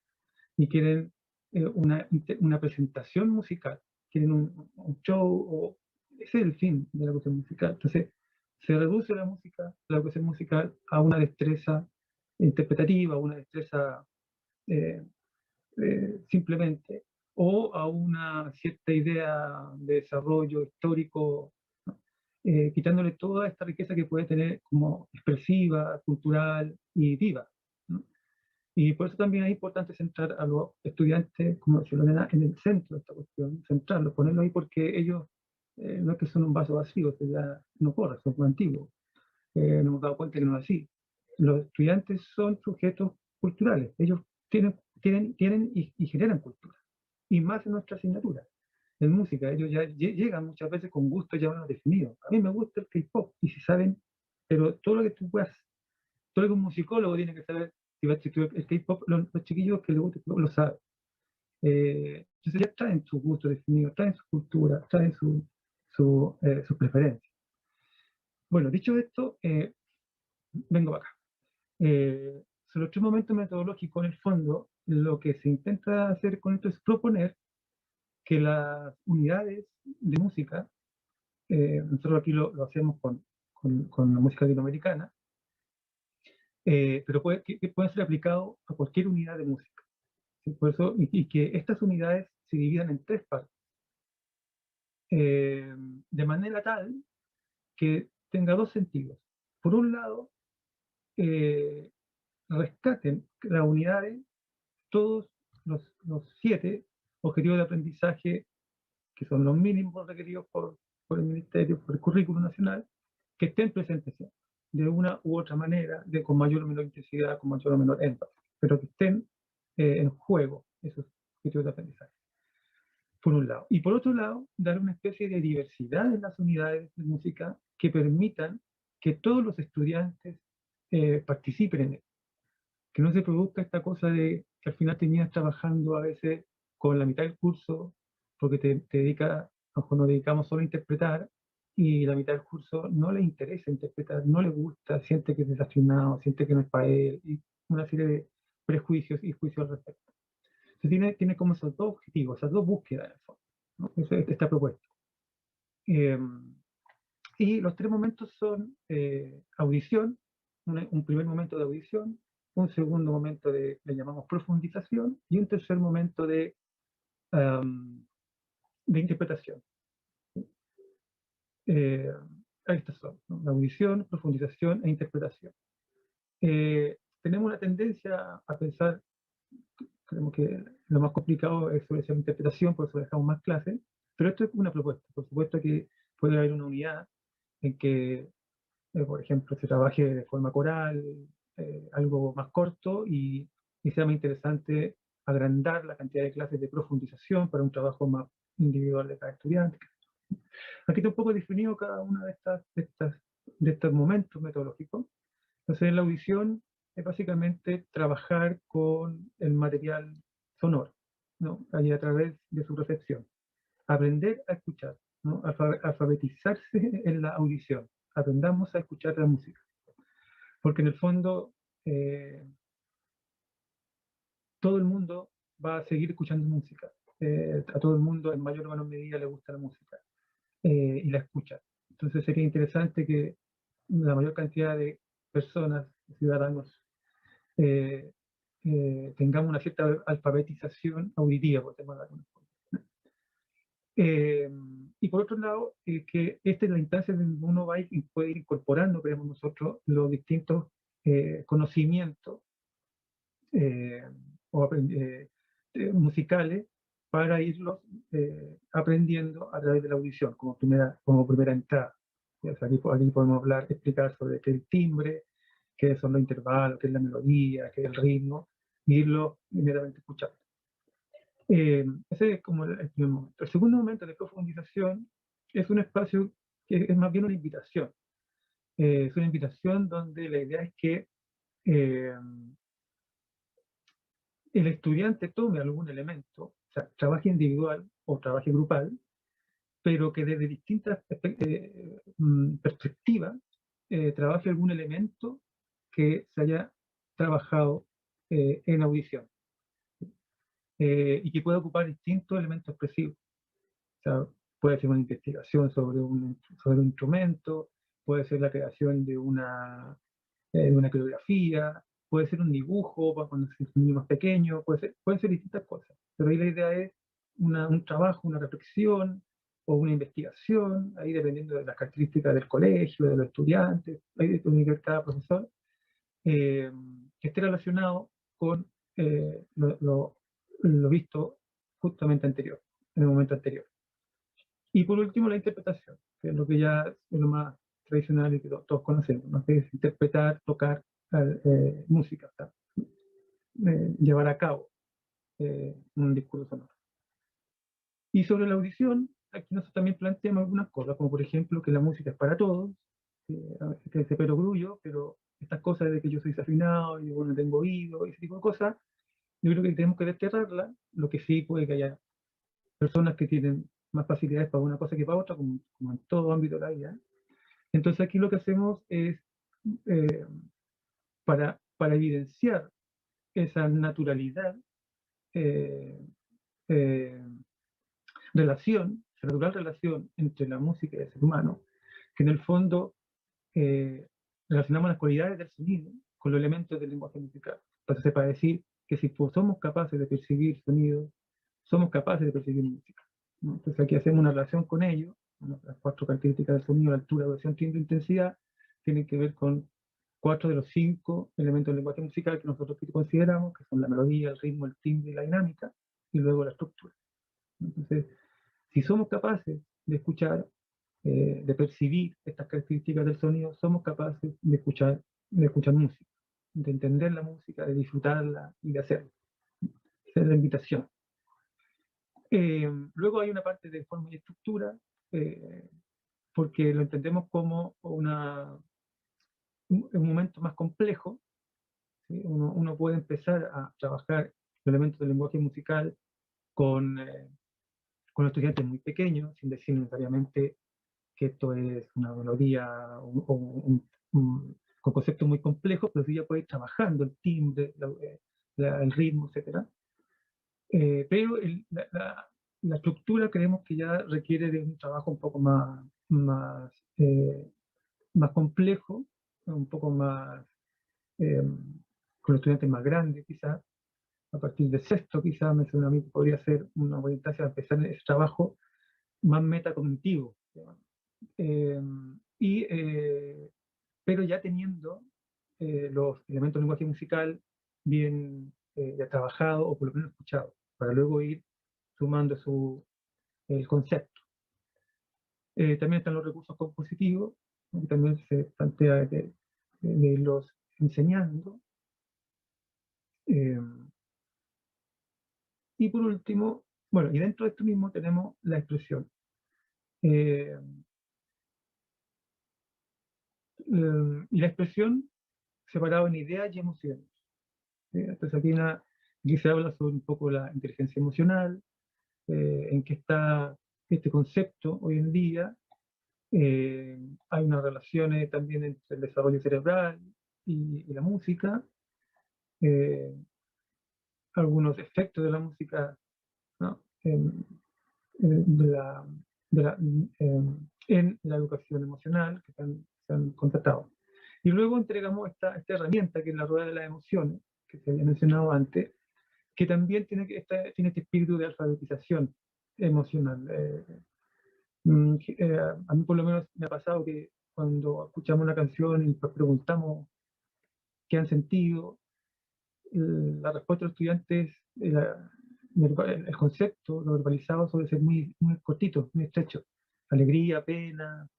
B: y quieren una presentación musical, quieren un show, o ese es el fin de la educación musical. Entonces, se reduce la educación musical a una destreza interpretativa, una destreza eh, simplemente, o a una cierta idea de desarrollo histórico, ¿no? Quitándole toda esta riqueza que puede tener como expresiva, cultural y viva, ¿no? Y por eso también es importante centrar a los estudiantes, como decía Lorena, en el centro de esta cuestión, centrarlos, ponerlos ahí porque ellos no es que son un vaso vacío, que ya no corre, son muy antiguos. Nos hemos dado cuenta que no es así. Los estudiantes son sujetos culturales, ellos tienen y generan cultura, y más en nuestra asignatura. En música, ellos ya llegan muchas veces con gusto ya menos definido. A mí me gusta el K-pop, y si saben, pero todo lo que tú puedas, todo lo que un musicólogo tiene que saber, si va a estudiar el K-pop, los chiquillos que les gusta lo saben. Entonces ya traen su gusto definido, traen su cultura, traen sus preferencias. Bueno, dicho esto, vengo acá. Sobre los tres momentos metodológicos, en el fondo, lo que se intenta hacer con esto es proponer que las unidades de música, nosotros aquí lo hacemos con la música latinoamericana, pero que puede ser aplicado a cualquier unidad de música. ¿Sí? Por eso, y que estas unidades se dividan en tres partes, de manera tal que tenga dos sentidos. Por un lado, rescaten las unidades todos los 7 objetivos de aprendizaje, que son los mínimos requeridos por el Ministerio, por el Currículum Nacional, que estén presentes de una u otra manera, con mayor o menor intensidad, con mayor o menor énfasis, pero que estén en juego esos objetivos de aprendizaje, por un lado. Y por otro lado, dar una especie de diversidad en las unidades de música que permitan que todos los estudiantes participen en él, que no se produzca esta cosa de que al final terminas trabajando a veces con la mitad del curso, porque te dedicas, ojo, nos dedicamos solo a interpretar, y la mitad del curso no le interesa interpretar, no le gusta, siente que es desafinado, siente que no es para él, y una serie de prejuicios y juicios al respecto. Entonces tiene como esos dos objetivos, esas dos búsquedas en el fondo, ¿no? Eso está propuesto. Y los 3 momentos son audición, un primer momento de audición, un segundo momento le llamamos profundización, y un tercer momento de interpretación. Estas son, ¿no? La audición, profundización e interpretación. Tenemos una tendencia a pensar, creemos que lo más complicado es sobre esa interpretación, por eso dejamos más clases, pero esto es una propuesta. Por supuesto que puede haber una unidad en que, por ejemplo, se trabaje de forma coral, algo más corto, y sea más interesante agrandar la cantidad de clases de profundización para un trabajo más individual de cada estudiante. Aquí está un poco definido cada uno de estos momentos metodológicos. Entonces, en la audición es básicamente trabajar con el material sonoro, ¿no? Ahí a través de su recepción. Aprender a escuchar, ¿no? Alfabetizarse en la audición. Aprendamos a escuchar la música. Porque en el fondo, todo el mundo va a seguir escuchando música. A todo el mundo, en mayor o menor medida, le gusta la música y la escucha. Entonces sería interesante que la mayor cantidad de personas, ciudadanos, tengamos una cierta alfabetización auditiva, por llamarlo de alguna forma. Y por otro lado, que esta es la instancia en donde uno puede ir incorporando, creemos nosotros, los distintos conocimientos musicales para irlos aprendiendo a través de la audición, como primera entrada. O sea, aquí podemos explicar sobre qué es el timbre, qué son los intervalos, qué es la melodía, qué es el ritmo, e irlo inmediatamente escuchando. Ese es como el primer momento. El segundo momento de profundización es un espacio que es más bien una invitación. Es una invitación donde la idea es que el estudiante tome algún elemento, o sea, trabaje individual o trabaje grupal, pero que desde distintas perspectivas trabaje algún elemento que se haya trabajado en audición y que pueda ocupar distintos elementos expresivos. O sea, puede ser una investigación sobre un instrumento, puede ser la creación de una coreografía, puede ser un dibujo para cuando es un niño más pequeño, pueden ser distintas cosas. Pero ahí la idea es un trabajo, una reflexión o una investigación, ahí dependiendo de las características del colegio, de los estudiantes, ahí de cada profesor, que esté relacionado con lo visto justamente anterior, en el momento anterior. Y por último, la interpretación, que es lo que ya es lo más tradicional y que todos conocemos, ¿no? Que es interpretar, tocar música, o sea, llevar a cabo un discurso sonoro. Y sobre la audición, aquí nosotros también planteamos algunas cosas, como por ejemplo que la música es para todos, a veces que ese perogrullo, pero estas cosas de que yo soy desafinado, y yo no tengo oído, y ese tipo de cosas, yo creo que tenemos que desterrarla. Lo que sí puede que haya personas que tienen más facilidades para una cosa que para otra, como en todo ámbito de la vida. Entonces aquí lo que hacemos es, para evidenciar esa naturalidad, esa natural relación entre la música y el ser humano, que en el fondo relacionamos las cualidades del sonido con los elementos del lenguaje musical. Entonces, para decir que si somos capaces de percibir sonido, somos capaces de percibir música, ¿no? Entonces aquí hacemos una relación con ello. Las 4 características del sonido: altura, duración, timbre, intensidad, tienen que ver con 4 de los 5 elementos del lenguaje musical que nosotros consideramos, que son la melodía, el ritmo, el timbre y la dinámica, y luego la estructura. Entonces, si somos capaces de escuchar, de percibir estas características del sonido, somos capaces de escuchar música, de entender la música, de disfrutarla y de hacerlo. Esa es la invitación. Luego hay una parte de forma y estructura, porque lo entendemos como un momento más complejo, ¿sí? Uno puede empezar a trabajar los elementos del lenguaje musical con estudiantes muy pequeños, sin decir necesariamente que esto es una melodía con conceptos muy complejos, pero sí ya puede ir trabajando el timbre, el ritmo, etc. Pero la estructura creemos que ya requiere de un trabajo un poco más más complejo, un poco más, con los estudiantes más grandes quizás, a partir de sexto quizás me suena a mí que podría ser una buena instancia para empezar ese trabajo más metacognitivo, digamos. Y, pero ya teniendo los elementos de lenguaje musical bien ya trabajado o por lo menos escuchado, para luego ir sumando el concepto. También están los recursos compositivos, ¿no? Que también se plantea de irlos enseñando. Y por último, bueno, y dentro de esto mismo tenemos la expresión. Eh, y la expresión separada en ideas y emociones. Entonces aquí se habla sobre un poco la inteligencia emocional, en qué está este concepto hoy en día. Hay unas relaciones también entre el desarrollo cerebral y la música, eh, algunos efectos de la música, ¿no? De la, en la educación emocional que se han contratado. Y luego entregamos esta herramienta que es la rueda de las emociones, que se había mencionado antes, que también tiene este espíritu de alfabetización emocional. A mí por lo menos me ha pasado que cuando escuchamos una canción y pues preguntamos qué han sentido, la respuesta de los estudiantes, el concepto, lo verbalizado suele ser muy, muy cortito, muy estrecho. Alegría, pena,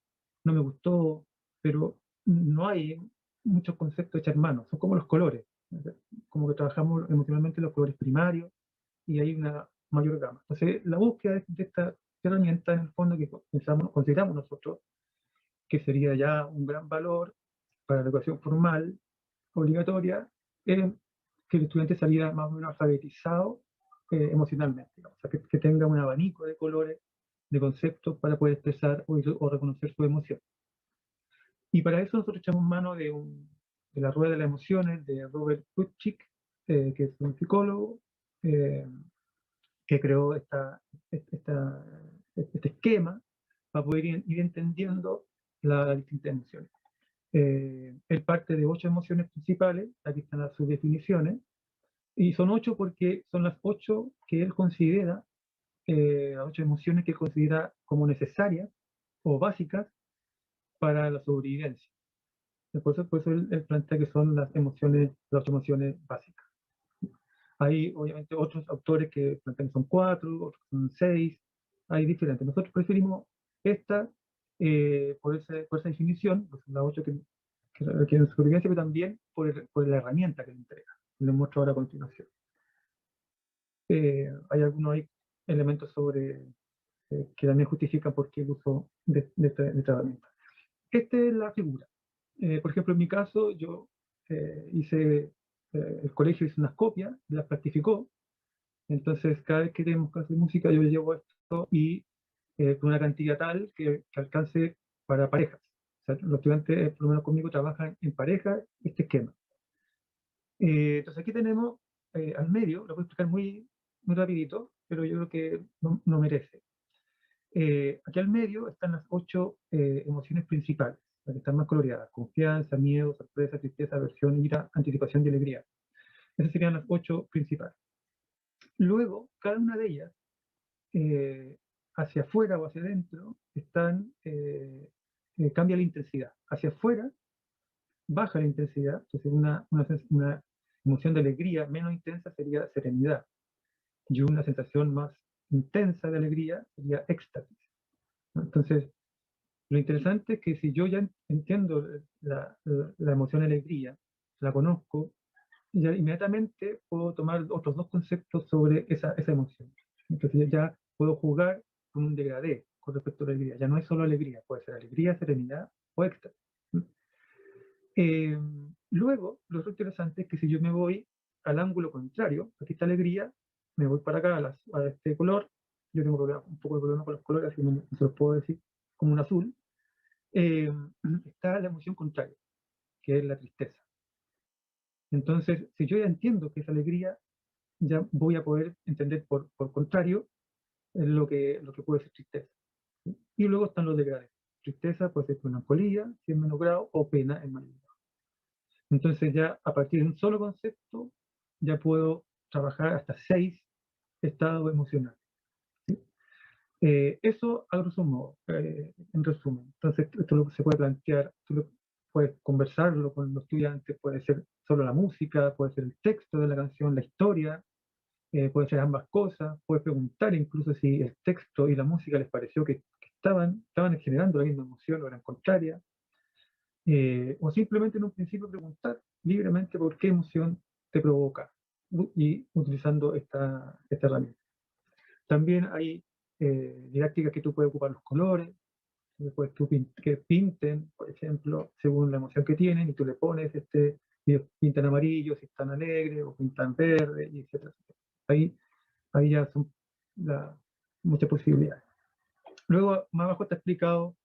B: no me gustó, pero no hay muchos conceptos hechos en mano, son como los colores, como que trabajamos emocionalmente los colores primarios y hay una mayor gama. Entonces, la búsqueda de esta herramienta, en el fondo, que consideramos nosotros que sería ya un gran valor para la educación formal, obligatoria, es que el estudiante saliera más o menos alfabetizado emocionalmente, ¿no? O sea, que tenga un abanico de colores, de conceptos para poder expresar o reconocer su emoción. Y para eso nosotros echamos mano de la rueda de las emociones de Robert Plutchik, que es un psicólogo, eh, que creó este esquema para poder ir entendiendo las distintas emociones. Él parte de 8 emociones principales, aquí están sus definiciones, y son 8 porque son las 8 que él considera, las 8 emociones que él considera como necesarias o básicas para la sobrevivencia. Por eso él plantea que son las 8 emociones básicas. Hay obviamente otros autores que plantean que son 4, otros que son 6, hay diferentes. Nosotros preferimos esta por esa definición, pues las 8 que requieren supervivencia, pero también por la herramienta que le entrega. Les muestro ahora a continuación. Hay algunos elementos que también justifican por qué el uso de esta herramienta. Esta es la figura. Por ejemplo, en mi caso, yo el colegio hizo unas copias, las plastificó, entonces cada vez que tenemos clase de música yo llevo esto y con una cantidad tal que alcance para parejas. O sea, los estudiantes, por lo menos conmigo, trabajan en pareja este esquema. Entonces aquí tenemos al medio, lo voy a explicar muy, muy rapidito, pero yo creo que no merece. Aquí al medio están las 8 emociones principales, las que están más coloreadas: confianza, miedo, sorpresa, tristeza, aversión, ira, anticipación y alegría. Esas serían las 8 principales. Luego, cada una de ellas, hacia afuera o hacia adentro, cambia la intensidad. Hacia afuera, baja la intensidad, entonces una emoción de alegría menos intensa sería serenidad, y una sensación más intensa de alegría sería éxtasis, ¿no? Entonces, lo interesante es que si yo ya entiendo la emoción de alegría, la conozco, ya inmediatamente puedo tomar otros 2 conceptos sobre esa emoción. Entonces ya puedo jugar con un degradé con respecto a la alegría. Ya no es solo alegría, puede ser alegría, serenidad o éxtasis. Luego, lo otro interesante es que si yo me voy al ángulo contrario, aquí está alegría, me voy para acá a este color, yo tengo un poco de problema con los colores, así no se los puedo decir, como un azul, está la emoción contraria, que es la tristeza. Entonces, si yo ya entiendo que es alegría, ya voy a poder entender por contrario lo que puede ser tristeza. Y luego están los degradés. tristeza puede ser melancolía, si es menos grado, o pena en mayor grado. Entonces ya a partir de un solo concepto, ya puedo trabajar hasta 6 estados emocionales. Eso a grosso modo, en resumen. Entonces, esto lo que se puede plantear, puedes conversarlo con los estudiantes, puede ser solo la música, puede ser el texto de la canción, la historia, puede ser ambas cosas, puedes preguntar incluso si el texto y la música les pareció que estaban generando la misma emoción o eran contrarias, o simplemente en un principio preguntar libremente por qué emoción te provoca y utilizando esta herramienta. También hay didácticas que tú puedes ocupar los colores, después que pinten, por ejemplo, según la emoción que tienen, y tú le pones, ellos pintan amarillo si están alegres, o pintan verde, y etcétera. Ahí ya son muchas posibilidades. Luego, más abajo está explicado,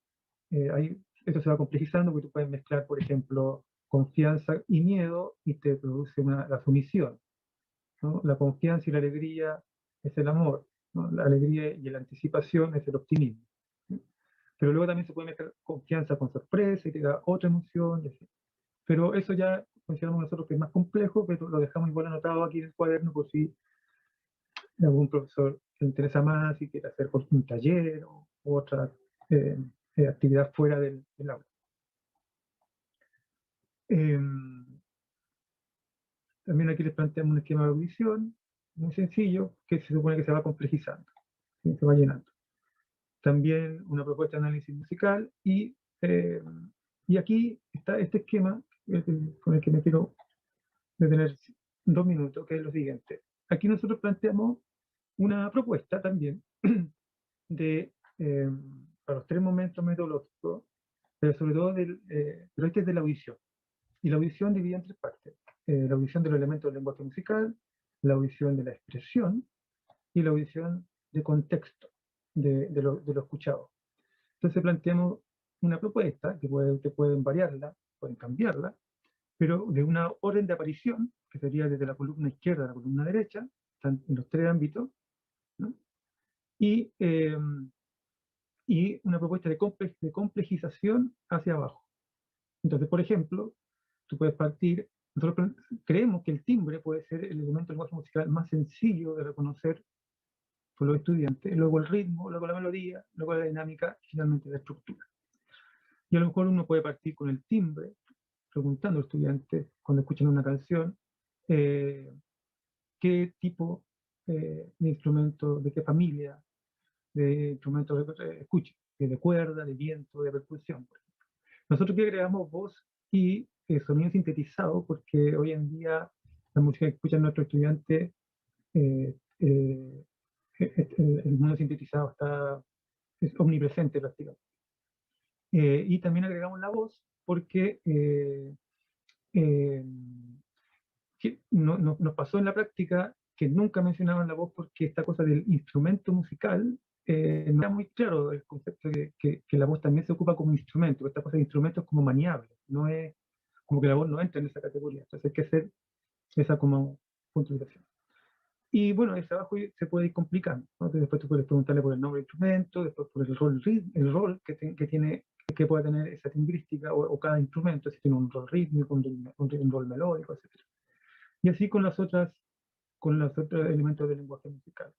B: esto se va complejizando, porque tú puedes mezclar, por ejemplo, confianza y miedo, y te produce la sumisión, ¿no? La confianza y la alegría es el amor, ¿no? La alegría y la anticipación es el optimismo. Pero luego también se puede mezclar confianza con sorpresa y te da otra emoción, y así. Pero eso ya consideramos nosotros que es más complejo, pero lo dejamos igual anotado aquí en el cuaderno por si algún profesor le interesa más y quiere hacer un taller o otra actividad fuera del aula. También aquí les planteamos un esquema de audición muy sencillo que se supone que se va complejizando, ¿sí? Se va llenando. También una propuesta de análisis musical y aquí está este esquema con el que me quiero detener 2 minutos, que es lo siguiente. Aquí nosotros planteamos una propuesta también para los 3 momentos metodológicos, pero sobre todo pero este es de la audición. Y la audición divide en 3 partes. La audición de los elementos del lenguaje musical, la audición de la expresión y la audición de contexto de lo escuchado. Entonces planteamos una propuesta que pueden variarla, pueden cambiarla, pero de una orden de aparición, que sería desde la columna izquierda a la columna derecha, están en los 3 ámbitos, ¿no? Y una propuesta de complejización hacia abajo. Entonces, por ejemplo, tú puedes partir, nosotros creemos que el timbre puede ser el elemento del lenguaje musical más sencillo de reconocer por los estudiantes, luego el ritmo, luego la melodía, luego la dinámica y finalmente la estructura. Y a lo mejor uno puede partir con el timbre, preguntando al estudiante cuando escuchan una canción, qué tipo de instrumento, de qué familia de instrumentos escucha, de cuerda, de viento, de percusión. Nosotros que agregamos voz y sonido sintetizado, porque hoy en día la música que escuchan nuestros estudiantes, el mundo sintetizado es omnipresente prácticamente. Y también agregamos la voz porque nos pasó en la práctica que nunca mencionaban la voz porque esta cosa del instrumento musical no era muy claro el concepto de que la voz también se ocupa como instrumento. Esta cosa de instrumento es como maniable, no es como que la voz no entra en esa categoría. Entonces hay que hacer esa como puntualización. Y bueno, ese abajo se puede ir complicando, ¿no? Entonces, después tú puedes preguntarle por el nombre del instrumento, después por el rol que pueda tener esa timbrística o cada instrumento, si tiene un rol rítmico, un rol melódico, etc. Y así con los otros elementos del lenguaje musical.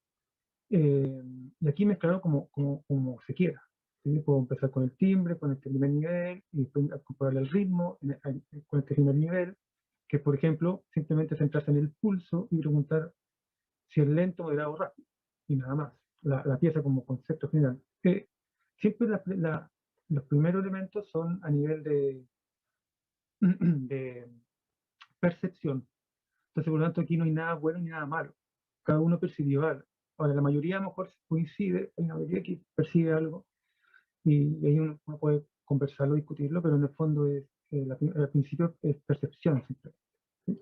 B: Y aquí mezclarlo como se quiera. ¿Sí? Puedo empezar con el timbre, con este primer nivel, y después incorporarle el ritmo con este primer nivel, que por ejemplo, simplemente centrarse en el pulso y preguntar si es lento, moderado o rápido, y nada más. La pieza como concepto general. Siempre los primeros elementos son a nivel de percepción. Entonces, por lo tanto, aquí no hay nada bueno ni nada malo. Cada uno percibe igual. Ahora, la mayoría a lo mejor coincide, hay una mayoría que percibe algo, y ahí uno puede conversarlo, discutirlo, pero en el fondo al principio es percepción simplemente. ¿Sí?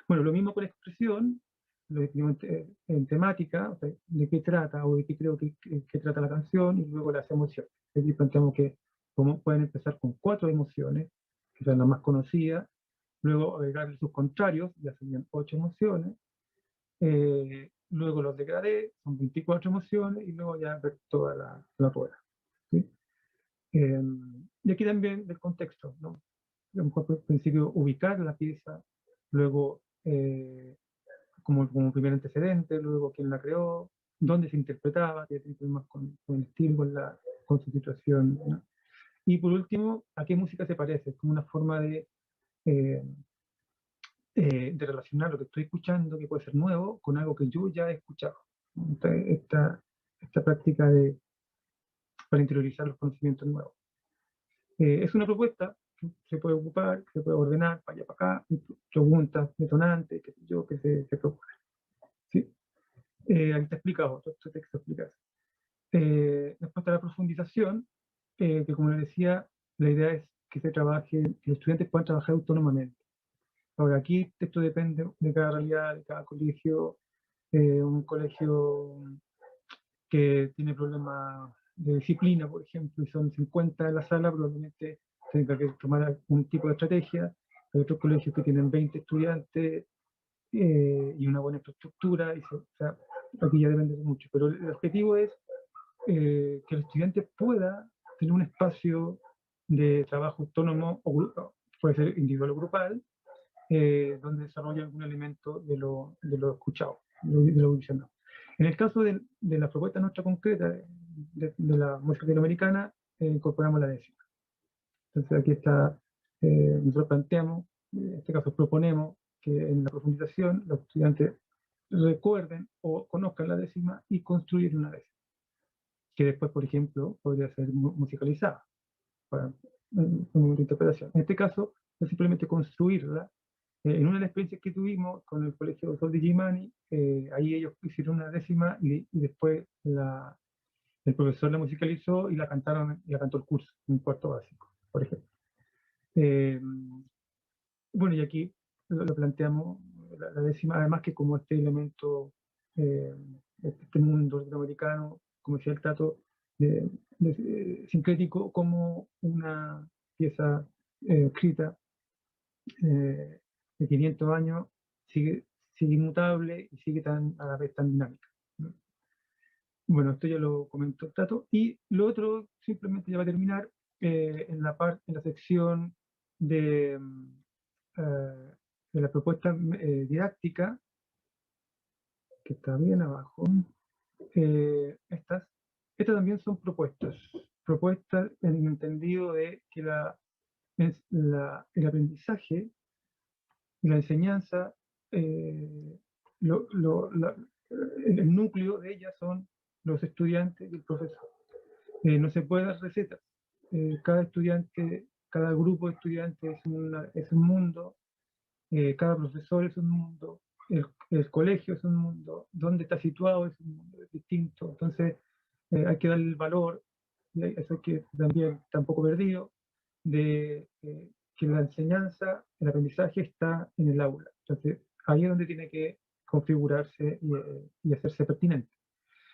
B: Bueno, lo mismo con expresión, lo definimos en temática, o sea, de qué trata o de qué creo que trata la canción, y luego las emociones. Aquí planteamos que pueden empezar con 4 emociones, que son las más conocidas, luego agregarle sus contrarios, ya serían 8 emociones, luego los degradé, son 24 emociones, y luego ya ver toda la rueda. ¿Sí? Y aquí también del contexto, ¿no? A lo mejor al principio ubicar la pieza, luego como primer antecedente, luego quién la creó, dónde se interpretaba, que tiene que ver más con el estilo, con su situación, ¿no? Y por último, ¿a qué música se parece? Es como una forma eh, de relacionar lo que estoy escuchando, que puede ser nuevo, con algo que yo ya he escuchado. Esta práctica para interiorizar los conocimientos nuevos. Es una propuesta que se puede ocupar, que se puede ordenar para allá, para acá, preguntas, detonantes, qué sé yo, que se propone. ¿Sí? Ahí está explicado, todo este texto explica eso. Después está la profundización, que como les decía, la idea es que se trabaje, que los estudiantes puedan trabajar autónomamente. Ahora, aquí esto depende de cada realidad, de cada colegio. Un colegio que tiene problemas de disciplina, por ejemplo, y son 50 en la sala, probablemente tenga que tomar algún tipo de estrategia. Hay otros colegios que tienen 20 estudiantes y una buena infraestructura, o sea, aquí ya depende mucho, pero el objetivo es que el estudiante pueda tener un espacio de trabajo autónomo, o puede ser individual o grupal, donde desarrolla algún elemento de lo escuchado, de lo visionado. En el caso de la propuesta nuestra concreta de la música latinoamericana, incorporamos la décima. Entonces aquí está, nosotros planteamos, en este caso proponemos que en la profundización los estudiantes recuerden o conozcan la décima y construir una décima, que después, por ejemplo, podría ser musicalizada para una interpretación. En este caso, es simplemente construirla. En una de las experiencias que tuvimos con el colegio Sol di Gimani, ahí ellos hicieron una décima y después el profesor la musicalizó y la cantó el curso, en cuarto básico, por ejemplo. Bueno, y aquí lo planteamos, la décima, además que como este elemento, este mundo latinoamericano, como decía el Tato, sincrético, como una pieza escrita de 500 años sigue inmutable y sigue a la vez tan dinámica. Bueno, esto ya lo comentó Tato. Y lo otro, simplemente ya va a terminar, en la sección de, de la propuesta didáctica, que está bien abajo. Estas también son propuestas en el entendido de que el aprendizaje y la enseñanza, el núcleo de ellas son los estudiantes y el profesor. No se puede dar recetas. Cada estudiante, cada grupo de estudiantes es un mundo, cada profesor es un mundo, el colegio es un mundo, dónde está situado es un mundo distinto. Entonces hay que darle el valor, eso hay que también tampoco perdido, de que la enseñanza, el aprendizaje está en el aula. Entonces ahí es donde tiene que configurarse y hacerse pertinente.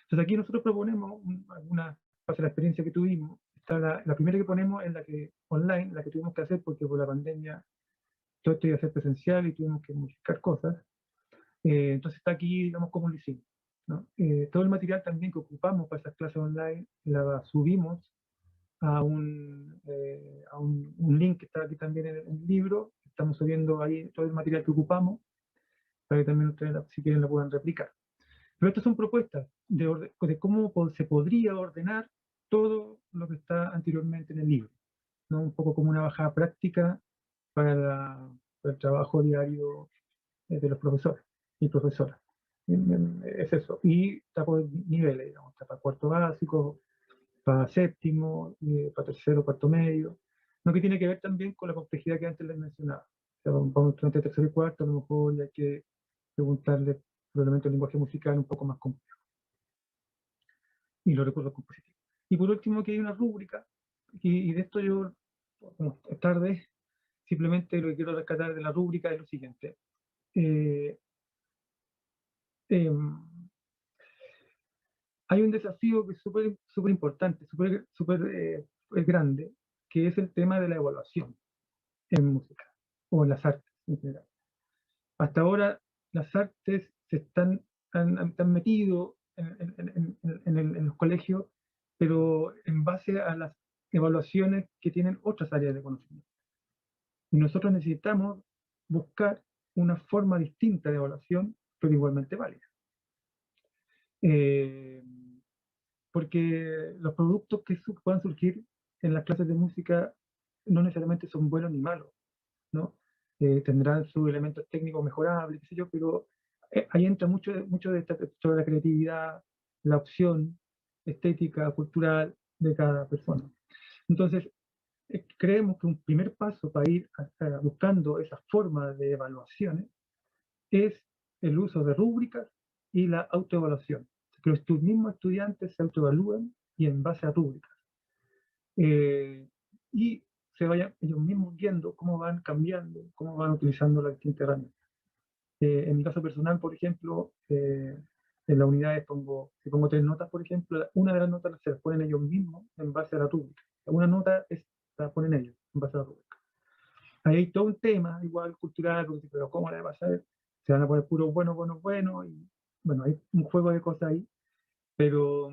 B: Entonces aquí nosotros proponemos algunas, para la experiencia que tuvimos. Está la primera que ponemos es la que online, la que tuvimos que hacer porque por la pandemia todo esto iba a ser presencial y tuvimos que modificar cosas. Entonces está aquí, digamos, como lo hicimos, ¿no? Todo el material también que ocupamos para esas clases online la subimos a un link que está aquí también en el libro. Estamos subiendo ahí todo el material que ocupamos para que también ustedes, si quieren, la puedan replicar. Pero estas son propuestas de cómo se podría ordenar todo lo que está anteriormente en el libro, ¿no? Un poco como una bajada práctica para el trabajo diario de los profesores y profesoras. Es eso. Y está por niveles, digamos, está para cuarto básico, para séptimo, para tercero, cuarto medio. Lo que tiene que ver también con la complejidad que antes les mencionaba. O sea, para un estudiante de tercero y cuarto, a lo mejor hay que preguntarle probablemente el lenguaje musical un poco más complejo. Y los recursos compositivos. Y por último, que hay una rúbrica, y de esto yo, como es tarde, simplemente lo que quiero rescatar de la rúbrica es lo siguiente. Hay un desafío que es súper importante, súper grande, que es el tema de la evaluación en música o en las artes en general. Hasta ahora las artes han metido en los colegios, pero en base a las evaluaciones que tienen otras áreas de conocimiento. Y nosotros necesitamos buscar una forma distinta de evaluación, pero igualmente válida. Porque los productos que puedan surgir en las clases de música no necesariamente son buenos ni malos, ¿no? Tendrán sus elementos técnicos mejorables, qué sé yo, pero ahí entra mucho de esta sobre la creatividad, la opción estética, cultural de cada persona. Entonces, creemos que un primer paso para ir buscando esa forma de evaluaciones es el uso de rúbricas y la autoevaluación. Que los mismos estudiantes se autoevalúen y en base a rúbricas. Y se vayan ellos mismos viendo cómo van cambiando, cómo van utilizando las distintas herramientas. En mi caso personal, por ejemplo, en las unidades si pongo 3 notas, por ejemplo, una de las notas se las ponen ellos mismos en base a la rúbrica. Una nota la ponen ellos en base a la rúbrica. Ahí hay todo un tema, igual cultural, porque, pero ¿cómo le va a saber? Se van a poner puros buenos, y bueno, hay un juego de cosas ahí, pero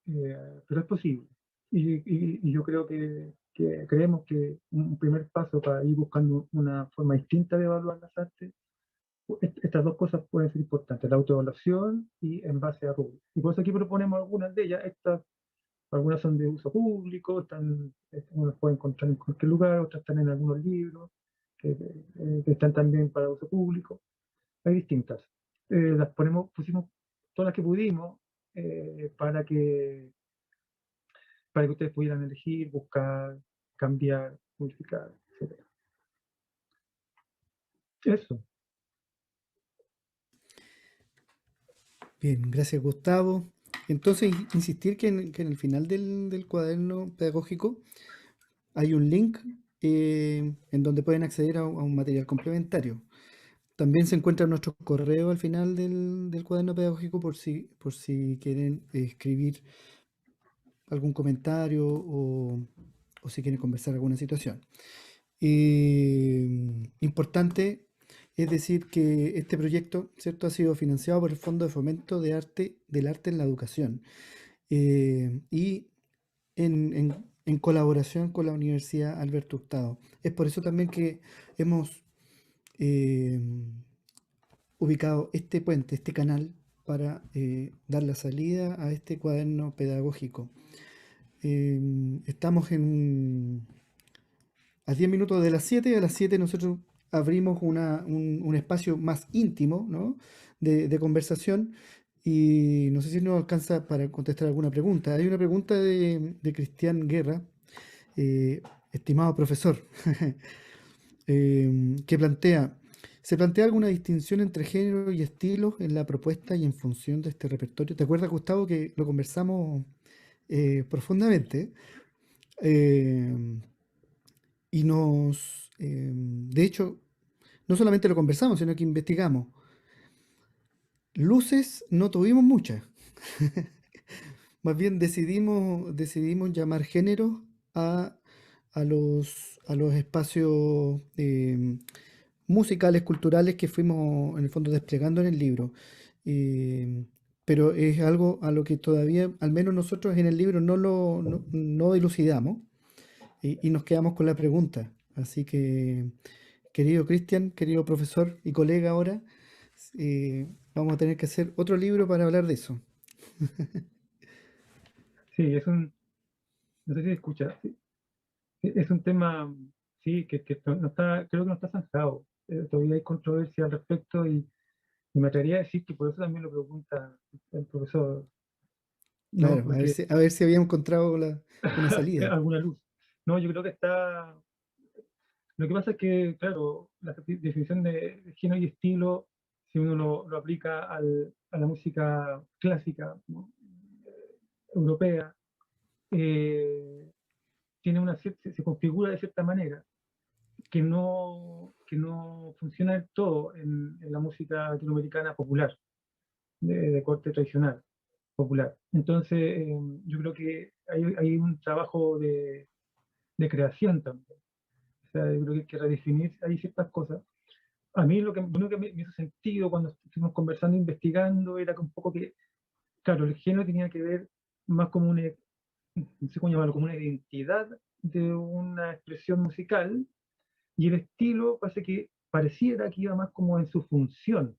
B: es posible. Y yo creo que creemos que un primer paso para ir buscando una forma distinta de evaluar las artes, estas dos cosas pueden ser importantes, la autoevaluación y en base a rubros. Y por eso aquí proponemos algunas de ellas. Algunas son de uso público, uno las puede encontrar en cualquier lugar, otras están en algunos libros, que están también para uso público. Hay distintas. Pusimos todas las que pudimos para que ustedes pudieran elegir, buscar, cambiar, modificar, etc. Eso.
A: Bien, gracias Gustavo. Entonces, insistir que en el final del cuaderno pedagógico hay un link en donde pueden acceder a un material complementario. También se encuentra nuestro correo al final del cuaderno pedagógico por si quieren escribir algún comentario o si quieren conversar alguna situación. Importante es decir que este proyecto, ¿cierto?, ha sido financiado por el Fondo de Fomento del Arte en la Educación y en colaboración con la Universidad Alberto Hurtado. Es por eso también que hemos eh, ubicado este puente, este canal, para dar la salida a este cuaderno pedagógico. Estamos a 10 minutos de las 7. A las 7 nosotros abrimos un espacio más íntimo, ¿no?, de conversación. Y no sé si nos alcanza para contestar alguna pregunta. Hay una pregunta de Cristian Guerra, estimado profesor, que ¿se plantea alguna distinción entre género y estilos en la propuesta y en función de este repertorio? ¿Te acuerdas, Gustavo, que lo conversamos profundamente? Eh, de hecho, no solamente lo conversamos, sino que investigamos. Luces no tuvimos muchas. Más bien decidimos llamar géneros a los espacios musicales, culturales que fuimos en el fondo desplegando en el libro. Eh, pero es algo a lo que todavía, al menos nosotros en el libro, no dilucidamos y nos quedamos con la pregunta. Así que, querido Cristian, querido profesor y colega ahora, vamos a tener que hacer otro libro para hablar de eso.
B: Sí, no sé si escucha, sí, es un tema, sí, que no está, creo que no está zanjado. Todavía hay controversia al respecto y me atrevería a decir que por eso también lo pregunta el profesor, ¿no?
A: Claro,
B: Porque
A: a ver si habíamos encontrado una salida.
B: alguna luz. No, yo creo que está. Lo que pasa es que, claro, la definición de género y estilo, si uno lo aplica a la música clásica, ¿no?, europea, eh, se configura de cierta manera que no funciona del todo en la música latinoamericana popular, de corte tradicional, popular. Entonces, yo creo que hay un trabajo de creación también. O sea, yo creo que hay que redefinir hay ciertas cosas. A mí lo que me hizo sentido cuando estuvimos conversando, investigando, era que un poco que, claro, el género tenía que ver más como no sé cómo llamarlo, como una identidad de una expresión musical, y el estilo parece que pareciera que iba más como en su función,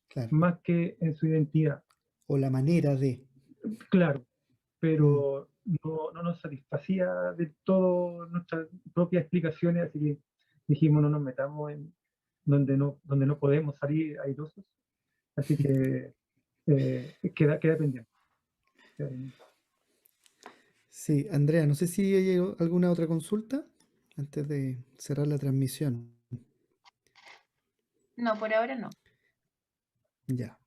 A: Claro.
B: más que en su identidad.
A: O la manera de.
B: Claro,
A: Mm,
B: pero no nos satisfacía de todo nuestras propias explicaciones, así que dijimos no nos metamos en donde no podemos salir airosos, así que queda pendiente. queda pendiente.
A: sí, Andrea, no sé si hay alguna otra consulta antes de cerrar la transmisión.
D: No, por ahora no.
A: Ya.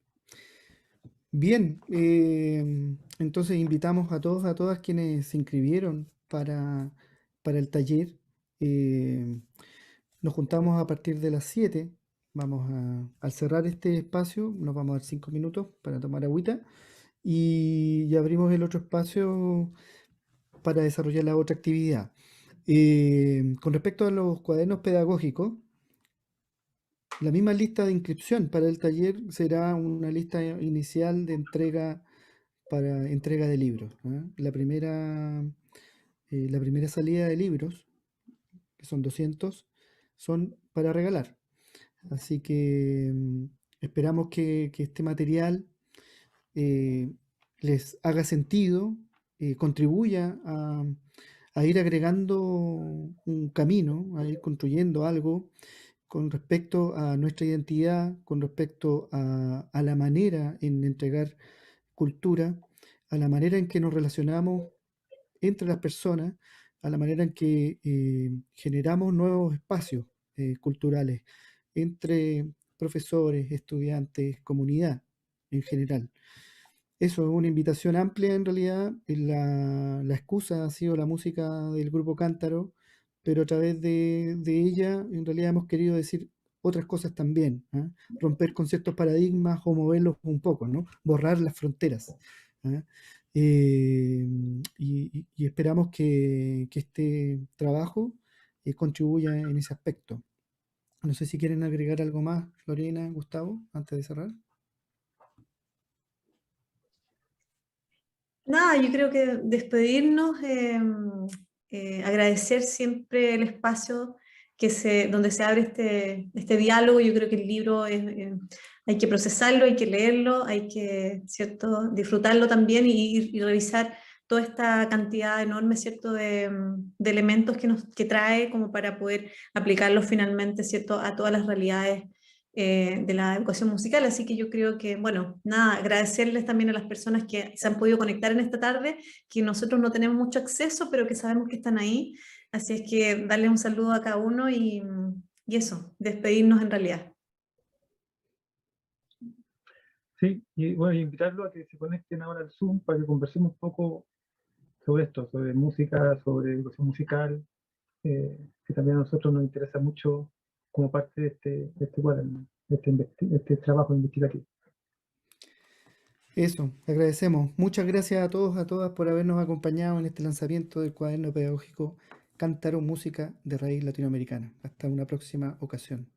A: Bien, entonces invitamos a todos, a todas quienes se inscribieron para el taller. Eh, Nos juntamos a partir de las 7. Al cerrar este espacio, nos vamos a dar 5 minutos para tomar agüita y abrimos el otro espacio para desarrollar la otra actividad. Con respecto a los cuadernos pedagógicos, la misma lista de inscripción para el taller será una lista inicial de entrega para entrega de libros. ¿Ah? La primera salida de libros, que son 200, son para regalar. Así que esperamos que este material eh, les haga sentido, contribuya a ir agregando un camino, a ir construyendo algo con respecto a nuestra identidad, con respecto a la manera en entregar cultura, a la manera en que nos relacionamos entre las personas, a la manera en que generamos nuevos espacios culturales entre profesores, estudiantes, comunidad en general. Eso es una invitación amplia en realidad. La excusa ha sido la música del grupo Cántaro, pero a través de ella en realidad hemos querido decir otras cosas también. ¿Ah? Romper con ciertos paradigmas o moverlos un poco, ¿no? Borrar las fronteras. ¿Ah? Y esperamos que este trabajo contribuya en ese aspecto. No sé si quieren agregar algo más, Lorena, Gustavo, antes de cerrar.
C: Nada, yo creo que despedirnos, agradecer siempre el espacio donde se abre este diálogo. Yo creo que el libro hay que procesarlo, hay que leerlo, hay que, ¿cierto?, disfrutarlo también y revisar toda esta cantidad enorme, ¿cierto?, de elementos que trae como para poder aplicarlos finalmente, ¿cierto?, a todas las realidades de la educación musical. Así que yo creo que, bueno, nada, agradecerles también a las personas que se han podido conectar en esta tarde, que nosotros no tenemos mucho acceso, pero que sabemos que están ahí. Así es que darles un saludo a cada uno y eso, despedirnos en realidad.
B: Sí, y bueno, y invitarlo a que se conecten ahora al Zoom para que conversemos un poco sobre esto, sobre música, sobre educación musical, que también a nosotros nos interesa mucho como parte de este cuaderno, de este trabajo investigativo.
A: Eso, agradecemos. Muchas gracias a todos, a todas por habernos acompañado en este lanzamiento del cuaderno pedagógico Cántaro Música de Raíz Latinoamericana. Hasta una próxima ocasión.